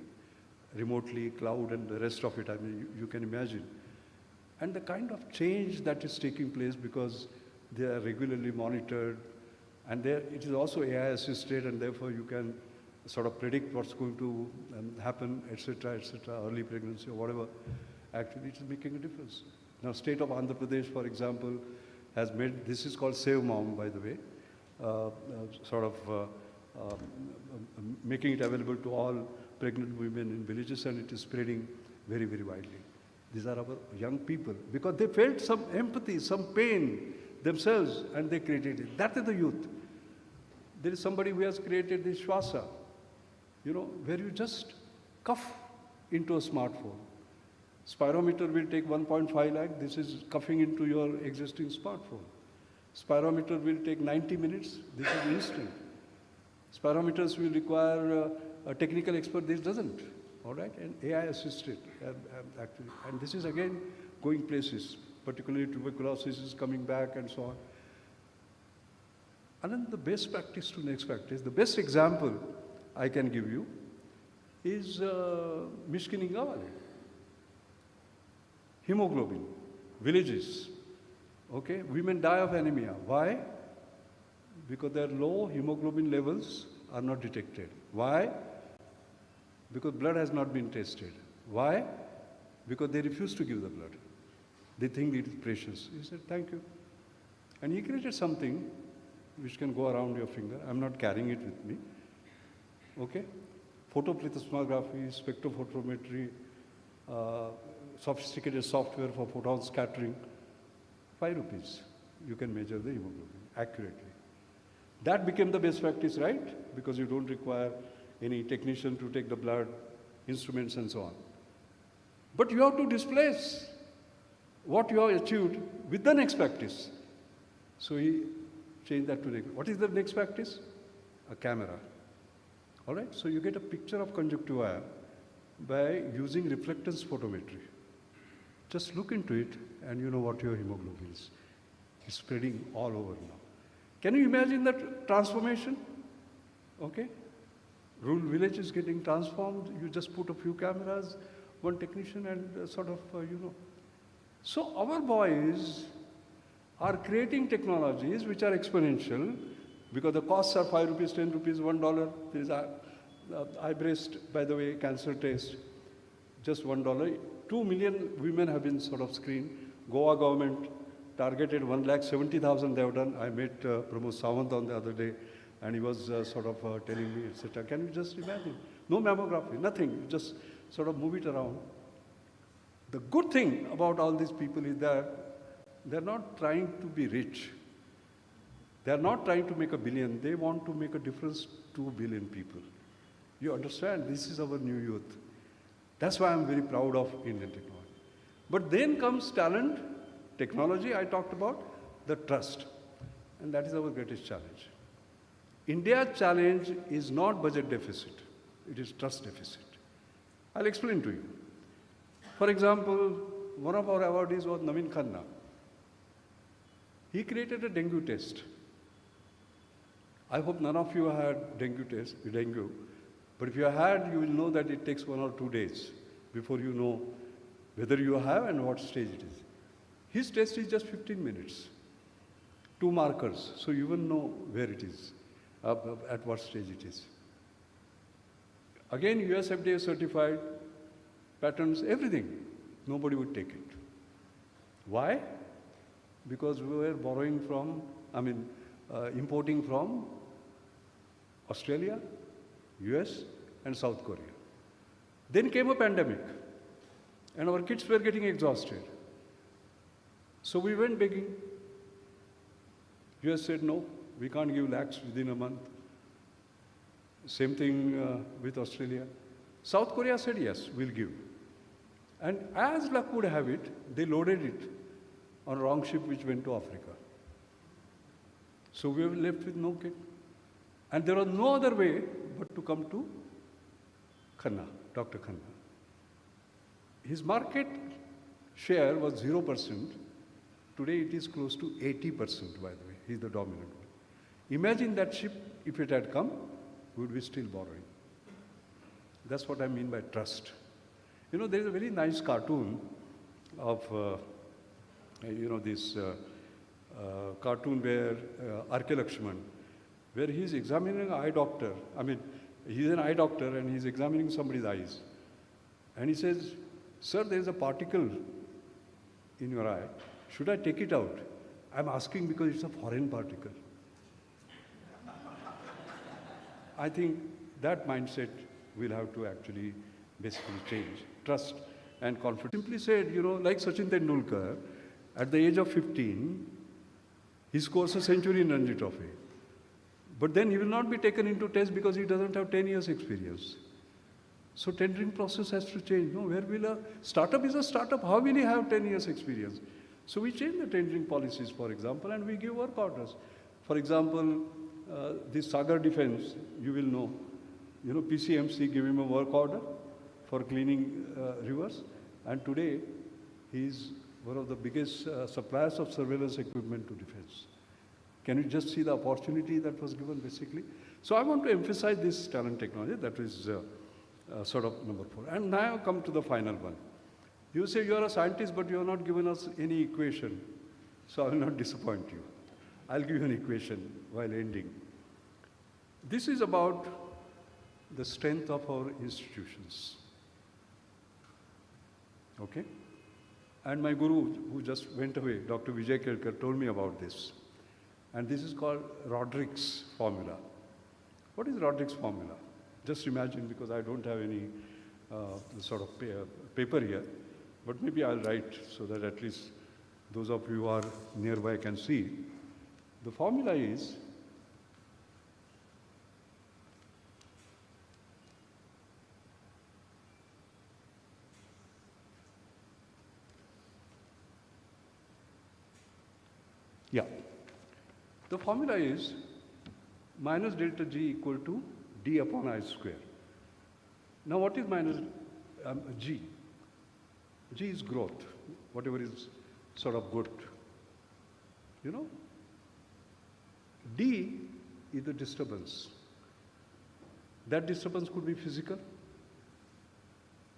remotely, cloud and the rest of it. I mean, you can imagine. And the kind of change that is taking place because they are regularly monitored and it is also AI assisted and therefore you can sort of predict what's going to happen, etc., early pregnancy or whatever. Actually, it is making a difference. Now, state of Andhra Pradesh, for example, has made, this is called Save Mom, by the way, making it available to all pregnant women in villages, and it is spreading very, very widely. These are our young people, because they felt some empathy, some pain themselves, and they created it. That is the youth. There is somebody who has created this Shwasa, you know, where you just cuff into a smartphone. Spirometer will take 1.5 lakh. This is cuffing into your existing smartphone. Spirometer will take 90 minutes. This is instant. Spirometers will require a technical expert. This doesn't. All right? And AI assisted, actually. And this is, again, going places, particularly tuberculosis is coming back and so on. And then the best practice to next practice, the best example I can give you is Mishkiningawale. Hemoglobin, villages, okay? Women die of anemia. Why? Because their low hemoglobin levels are not detected. Why? Because blood has not been tested. Why? Because they refuse to give the blood. They think it is precious. He said, thank you. And he created something which can go around your finger. I'm not carrying it with me. Okay? Photoplethysmography, spectrophotometry, sophisticated software for photon scattering. 5 rupees. You can measure the hemoglobin accurately. That became the best practice, right? Because you don't require any technician to take the blood, instruments and so on. But you have to displace what you have achieved with the next practice. So he changed that to next. What is the next practice? A camera. All right? So you get a picture of conjunctiva by using reflectance photometry. Just look into it and you know what your hemoglobin is. It's spreading all over now. Can you imagine that transformation? Okay? Rural village is getting transformed. You just put a few cameras, one technician and So our boys are creating technologies which are exponential because the costs are 5 rupees, 10 rupees, $1. There is eye breast, by the way, cancer test, just $1. 2 million women have been sort of screened. Goa government targeted 1,70,000 they have done. I met Pramod Sawant on the other day and he was telling me, etc. Can you just imagine? No mammography, nothing. You just sort of move it around. The good thing about all these people is that they're not trying to be rich. They're not trying to make a billion. They want to make a difference to 2 billion people. You understand? This is our new youth. That's why I'm very proud of Indian technology. But then comes talent, technology I talked about, the trust. And that is our greatest challenge. India's challenge is not budget deficit. It is trust deficit. I'll explain to you. For example, one of our awardees was Naveen Khanna. He created a dengue test. I hope none of you had dengue. But if you had, you will know that it takes 1 or 2 days before you know whether you have and what stage it is. His test is just 15 minutes. 2 markers, so you will know where it is, at what stage it is. Again, US FDA certified, patents, everything. Nobody would take it. Why? Because we were importing from Australia, US, and South Korea. Then came a pandemic, and our kids were getting exhausted. So we went begging. US said, no, we can't give lakhs within a month. Same thing with Australia. South Korea said, yes, we'll give. And as luck would have it, they loaded it on a wrong ship which went to Africa. So we were left with no kit. And there was no other way but to come to Khanna, Dr. Khanna. His market share was 0%. Today it is close to 80%, by the way. He's the dominant one. Imagine that ship, if it had come, we would be still borrowing. That's what I mean by trust. You know, there is a very nice cartoon of, this cartoon where R.K. Lakshman, where he's examining an eye doctor. He's an eye doctor and he's examining somebody's eyes. And he says, sir, there is a particle in your eye. Should I take it out? I'm asking because it's a foreign particle. I think that mindset will have to actually basically change. Trust and confidence. Simply said, like Sachin Tendulkar, at the age of 15, he scores a century in Ranji Trophy. But then he will not be taken into test because he doesn't have 10 years experience. So tendering process has to change. No, where will a startup is a startup? How will he have 10 years experience? So we change the tendering policies, for example, and we give work orders. For example, this Sagar Defense, you will know, PCMC gave him a work order for cleaning rivers, and today he is one of the biggest suppliers of surveillance equipment to defense. Can you just see the opportunity that was given, basically? So I want to emphasize this talent technology. That is sort of number 4. And now come to the final one. You say you are a scientist, but you have not given us any equation. So I will not disappoint you. I'll give you an equation while ending. This is about the strength of our institutions. Okay? And my guru, who just went away, Dr. Vijay Kelkar, told me about this. And this is called Roderick's formula. What is Roderick's formula? Just imagine, because I don't have any sort of paper here, but maybe I'll write so that at least those of you who are nearby can see. The formula is the formula is minus delta G equal to D upon I square. Now what is minus G? G is growth, whatever is sort of good. You know? D is the disturbance. That disturbance could be physical,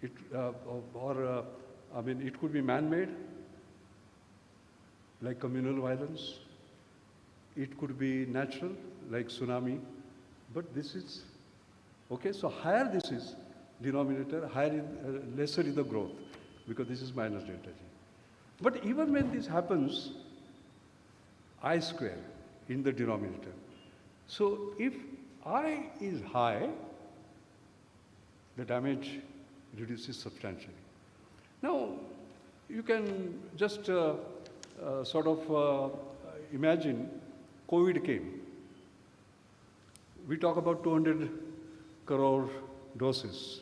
it could be man-made, like communal violence. It could be natural, like tsunami. But this is, okay, so higher this is denominator, lesser is the growth, because this is minus delta G. But even when this happens, I square in the denominator. So if I is high, the damage reduces substantially. Now, you can just imagine COVID came. We talk about 200 crore doses.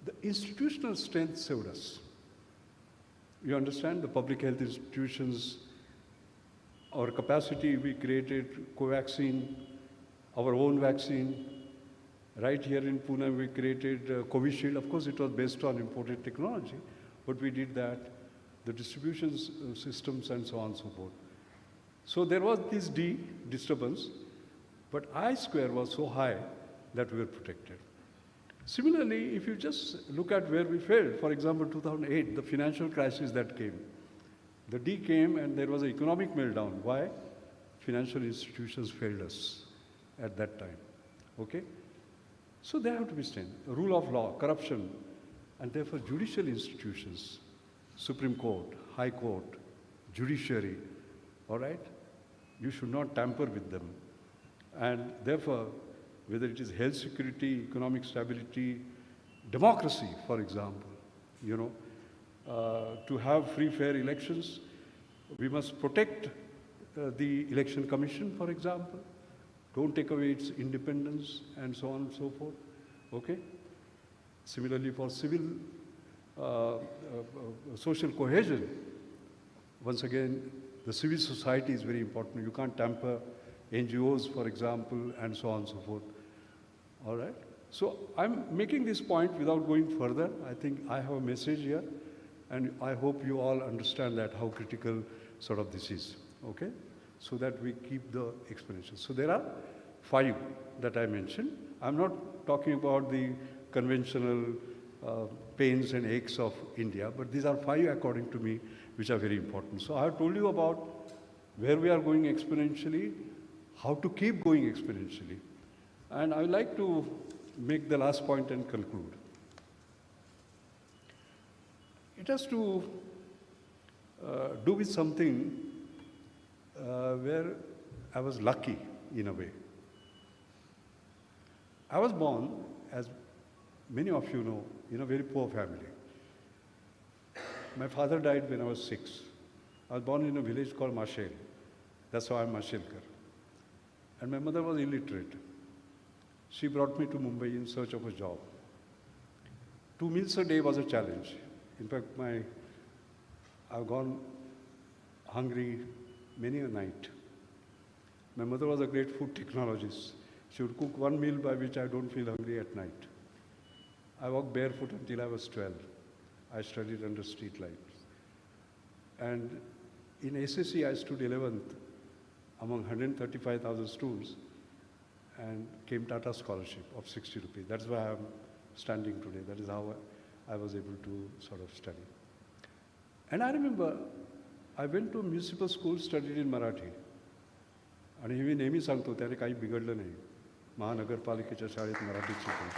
The institutional strength saved us. You understand? The public health institutions, our capacity, we created Covaxin, our own vaccine. Right here in Pune, we created Covishield. Of course, it was based on imported technology, but we did that. The distribution systems and so on and so forth. So there was this D disturbance, but I square was so high that we were protected. Similarly, if you just look at where we failed, for example, 2008, the financial crisis that came, the D came and there was an economic meltdown. Why? Financial institutions failed us at that time, okay? So they have to be strengthened. Rule of law, corruption, and therefore judicial institutions, Supreme Court, High Court, judiciary, all right? You should not tamper with them. And therefore, whether it is health security, economic stability, democracy, for example, you know, to have free, fair elections, we must protect the election commission, for example. Don't take away its independence and so on and so forth, okay? Similarly, for civil social cohesion, once again, the civil society is very important. You can't tamper NGOs, for example, and so on and so forth. All right? So I'm making this point without going further. I think I have a message here, and I hope you all understand that how critical sort of this is, okay? So that we keep the exponential. So there are 5 that I mentioned. I'm not talking about the conventional pains and aches of India, but these are 5 according to me, which are very important. So I have told you about where we are going exponentially, how to keep going exponentially. And I would like to make the last point and conclude. It has to do with something where I was lucky in a way. I was born, as many of you know, in a very poor family. My father died when I was 6. I was born in a village called Mccia. That's how I'm Mashelkar. And my mother was illiterate. She brought me to Mumbai in search of a job. 2 meals a day was a challenge. In fact, I've gone hungry many a night. My mother was a great food technologist. She would cook 1 meal by which I don't feel hungry at night. I walked barefoot until I was 12. I studied under street lights. And in SSC, I stood 11th among 135,000 students and came Tata Scholarship of 60 rupees. That's why I'm standing today. That is how I was able to sort of study. And I remember I went to a municipal school, studied in Marathi. आणि हे मी नेहमी सांगतो, त्याने काही बिघडलं नाही. महानगरपालिकेच्या शाळेत मराठीत शिकलो.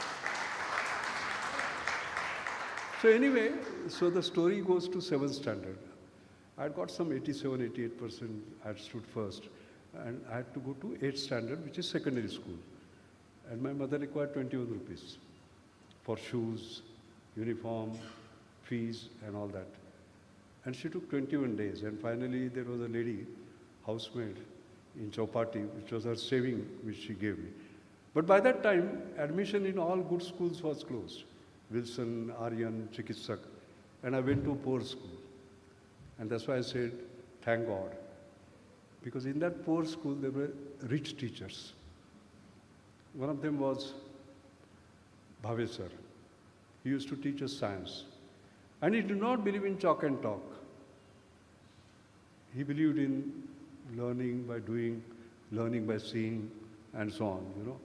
So anyway, so the story goes to 7th standard. I had got some 87, 88%. I had stood first. And I had to go to 8th standard, which is secondary school. And my mother required 21 rupees for shoes, uniform, fees, and all that. And she took 21 days. And finally, there was a lady, housemaid in Chowpatty, which was her saving, which she gave me. But by that time, admission in all good schools was closed. Wilson, Aryan, Chikitsak. And I went to a poor school. And that's why I said, thank God. Because in that poor school, there were rich teachers. One of them was Bhave sir. He used to teach us science. And he did not believe in chalk and talk. He believed in learning by doing, learning by seeing, and so on, you know.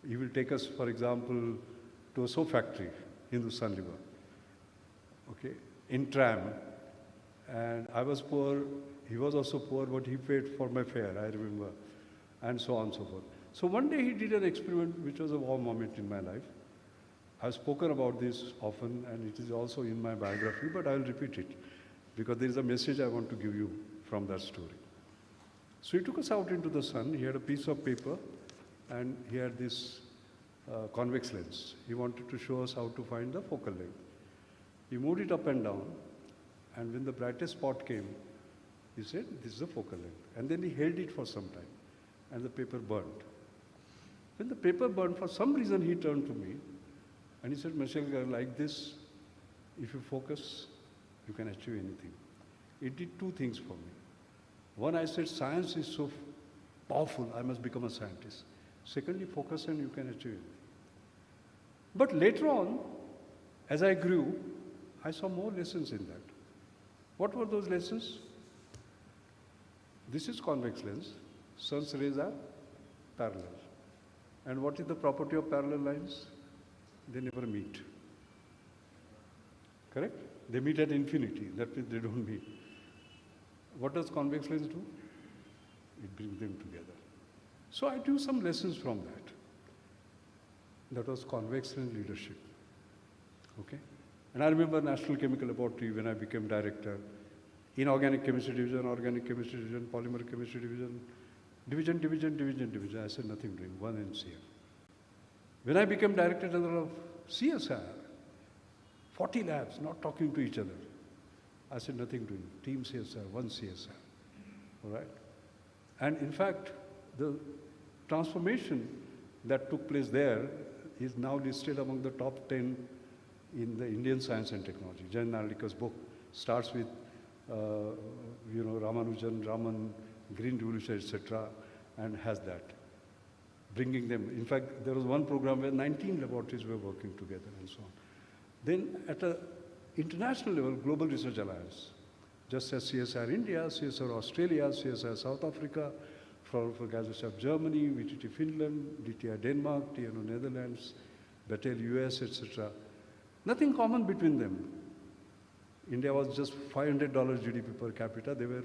He will take us, for example, to a soap factory, Hindustan Liver, okay, in tram. And I was poor, he was also poor, but he paid for my fare, I remember, and so on and so forth. So one day he did an experiment which was a wow moment in my life. I've spoken about this often, and it is also in my biography, but I'll repeat it, because there is a message I want to give you from that story. So he took us out into the sun. He had a piece of paper, and he had this convex lens. He wanted to show us how to find the focal length. He moved it up and down, and when the brightest spot came, he said, this is the focal length. And then he held it for some time, and the paper burned. When the paper burned, for some reason he turned to me, and he said, Mccia, like this, if you focus, you can achieve anything. It did two things for me. One, I said, science is so powerful, I must become a scientist. Secondly, focus and you can achieve it. But later on, as I grew, I saw more lessons in that. What were those lessons? This is convex lens. Sun's rays are parallel. And what is the property of parallel lines? They never meet. Correct? They meet at infinity. That means they don't meet. What does convex lens do? It brings them together. So I drew some lessons from that. That was convex lens leadership. Okay? And I remember National Chemical Laboratory when I became director. Inorganic chemistry division, organic chemistry division, polymer chemistry division, division. I said nothing doing, one NCL. When I became director general of CSR, 40 labs not talking to each other. I said nothing doing, team CSR, one CSR, all right? And in fact, the transformation that took place there is now listed among the top 10 in the Indian science and technology. Jan Narlikar's book starts with, Ramanujan, Raman, Green Revolution, etc., and has that, bringing them. In fact, there was one program where 19 laboratories were working together and so on. Then at an international level, Global Research Alliance, just as CSR India, CSR Australia, CSR South Africa, for gases of Germany, VTT Finland, DTI Denmark, TNO Netherlands, Battelle US, etc. Nothing common between them. India was just $500 GDP per capita, they were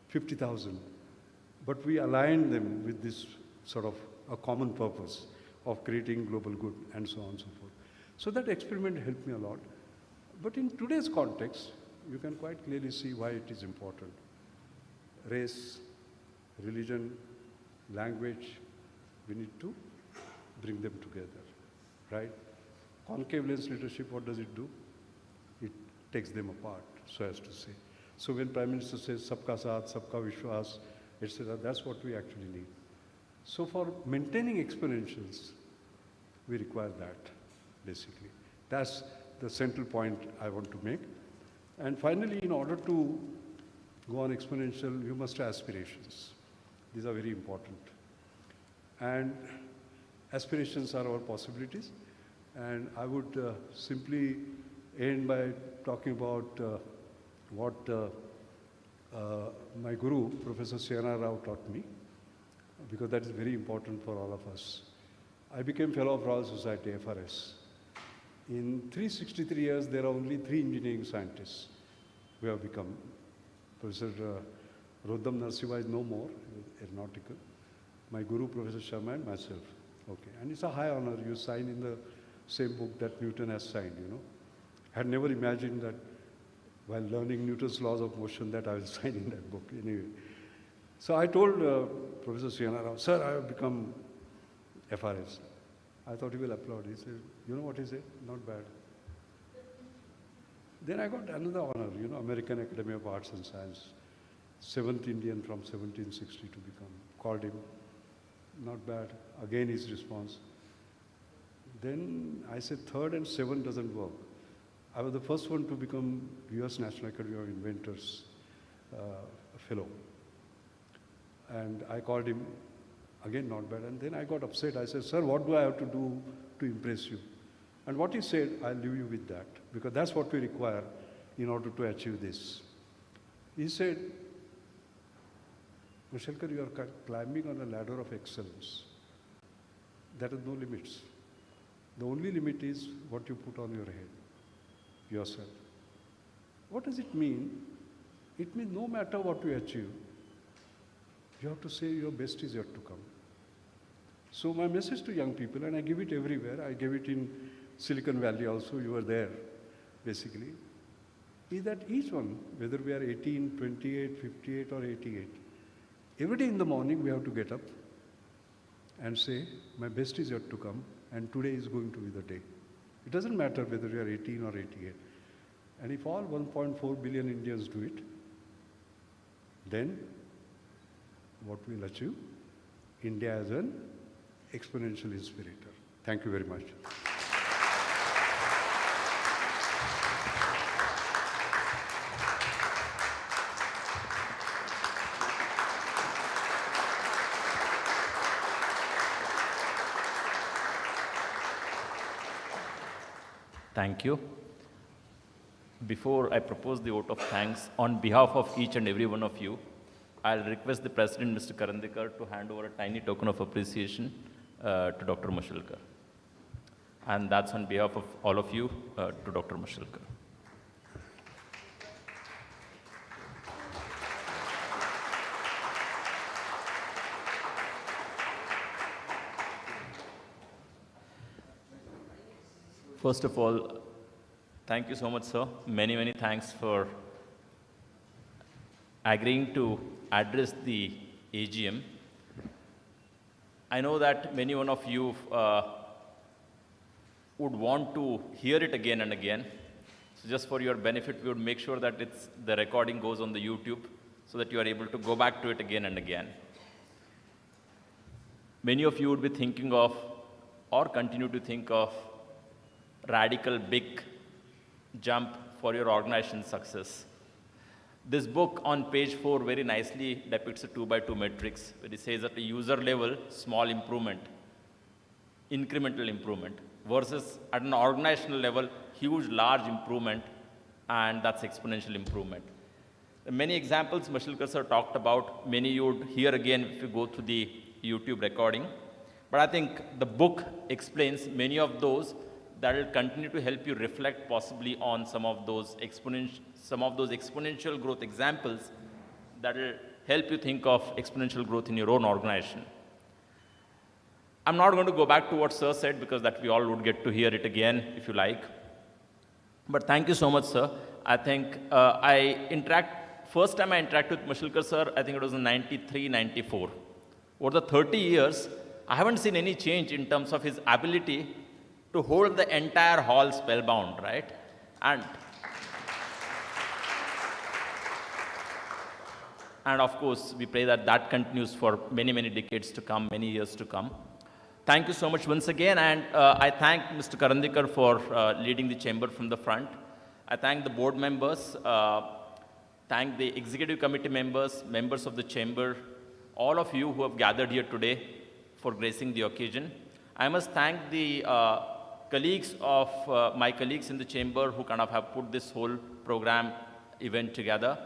50,000. But we aligned them with this sort of a common purpose of creating global good and so on and so forth. So that experiment helped me a lot. But in today's context, you can quite clearly see why it is important. Race, religion, language, we need to bring them together, right? Concave lens leadership, what does it do? It takes them apart, so as to say. So when Prime Minister says, Sabka Saath, Sabka Vishwas, etc., that's what we actually need. So for maintaining exponentials, we require that, basically. That's the central point I want to make. And finally, in order to go on exponential, you must have aspirations. These are very important. And aspirations are our possibilities. And I would simply end by talking about what my guru, Professor Siana Rao, taught me, because that is very important for all of us. I became Fellow of Royal Society, FRS. In 363 years, there are only 3 engineering scientists who have become. Professor Rodham Narsiva is no more, aeronautical. My guru, Professor Sharma, and myself. Okay, and it's a high honor. You sign in the same book that Newton has signed, you know. had never imagined that while learning Newton's laws of motion that I will sign in that book anyway. So I told Professor Sriyana Rao, sir, I have become FRS. I thought he will applaud. He said, you know what he said? Not bad. Then I got another honor, American Academy of Arts and Science. 7th Indian from 1760 to become. Called him. Not bad. Again his response. Then I said 3rd and 7th doesn't work. I was the first one to become US National Academy of Inventors fellow. And I called him, again not bad. And then I got upset. I said, sir, what do I have to do to impress you? And what he said, I'll leave you with that, because that's what we require in order to achieve this. He said, Mashelkar, you are climbing on a ladder of excellence. There are no limits. The only limit is what you put on your head, yourself. What does it mean? It means no matter what you achieve, you have to say your best is yet to come. So my message to young people, and I give it everywhere, I gave it in Silicon Valley also, you were there, basically, is that each one, whether we are 18, 28, 58 or 88, every day in the morning we have to get up and say, my best is yet to come, and today is going to be the day. It doesn't matter whether you are 18 or 88. And if all 1.4 billion Indians do it, then what we'll achieve? India as an exponential inspirator. Thank you very much. Thank you. Before I propose the vote of thanks, on behalf of each and every one of you, I'll request the President, Mr. Karandikar, to hand over a tiny token of appreciation to Dr. Mashelkar. And that's on behalf of all of you to Dr. Mashelkar. First of all, thank you so much, sir. Many, many thanks for agreeing to address the AGM. I know that many one of you would want to hear it again and again. So just for your benefit, we would make sure that the recording goes on the YouTube so that you are able to go back to it again and again. Many of you would be thinking of or continue to think of radical big jump for your organization's success. This book on page 4 very nicely depicts a 2x2 matrix, where it says at a user level, small improvement, incremental improvement, versus at an organizational level, huge, large improvement, and that's exponential improvement. Many examples Mashelkar sir talked about, many you would hear again if you go through the YouTube recording. But I think the book explains many of those that will continue to help you reflect possibly on some of those exponential growth examples that will help you think of exponential growth in your own organization. I'm not going to go back to what sir said, because that we all would get to hear it again if you like. But thank you so much, sir. I think first time I interacted with Mashelkar sir, I think it was in 93, 94. Over the 30 years, I haven't seen any change in terms of his ability to hold the entire hall spellbound, right? And of course, we pray that that continues for many, many decades to come, many years to come. Thank you so much once again, and I thank Mr. Karandikar for leading the chamber from the front. I thank the board members, thank the executive committee members, members of the chamber, all of you who have gathered here today for gracing the occasion. I must thank the my colleagues in the chamber who kind of have put this whole program event together.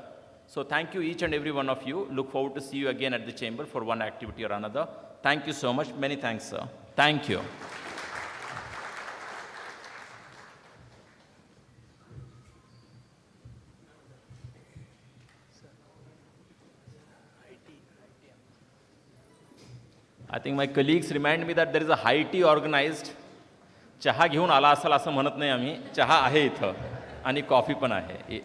So thank you each and every one of you. Look forward to see you again at the chamber for one activity or another. Thank you so much. Many thanks, sir. Thank you. I think my colleagues remind me that there is a high tea organized. चहा घेऊन आला असाल असं म्हणत नाही आम्ही, चहा आहे इथं. आणि कॉफी पण आहे.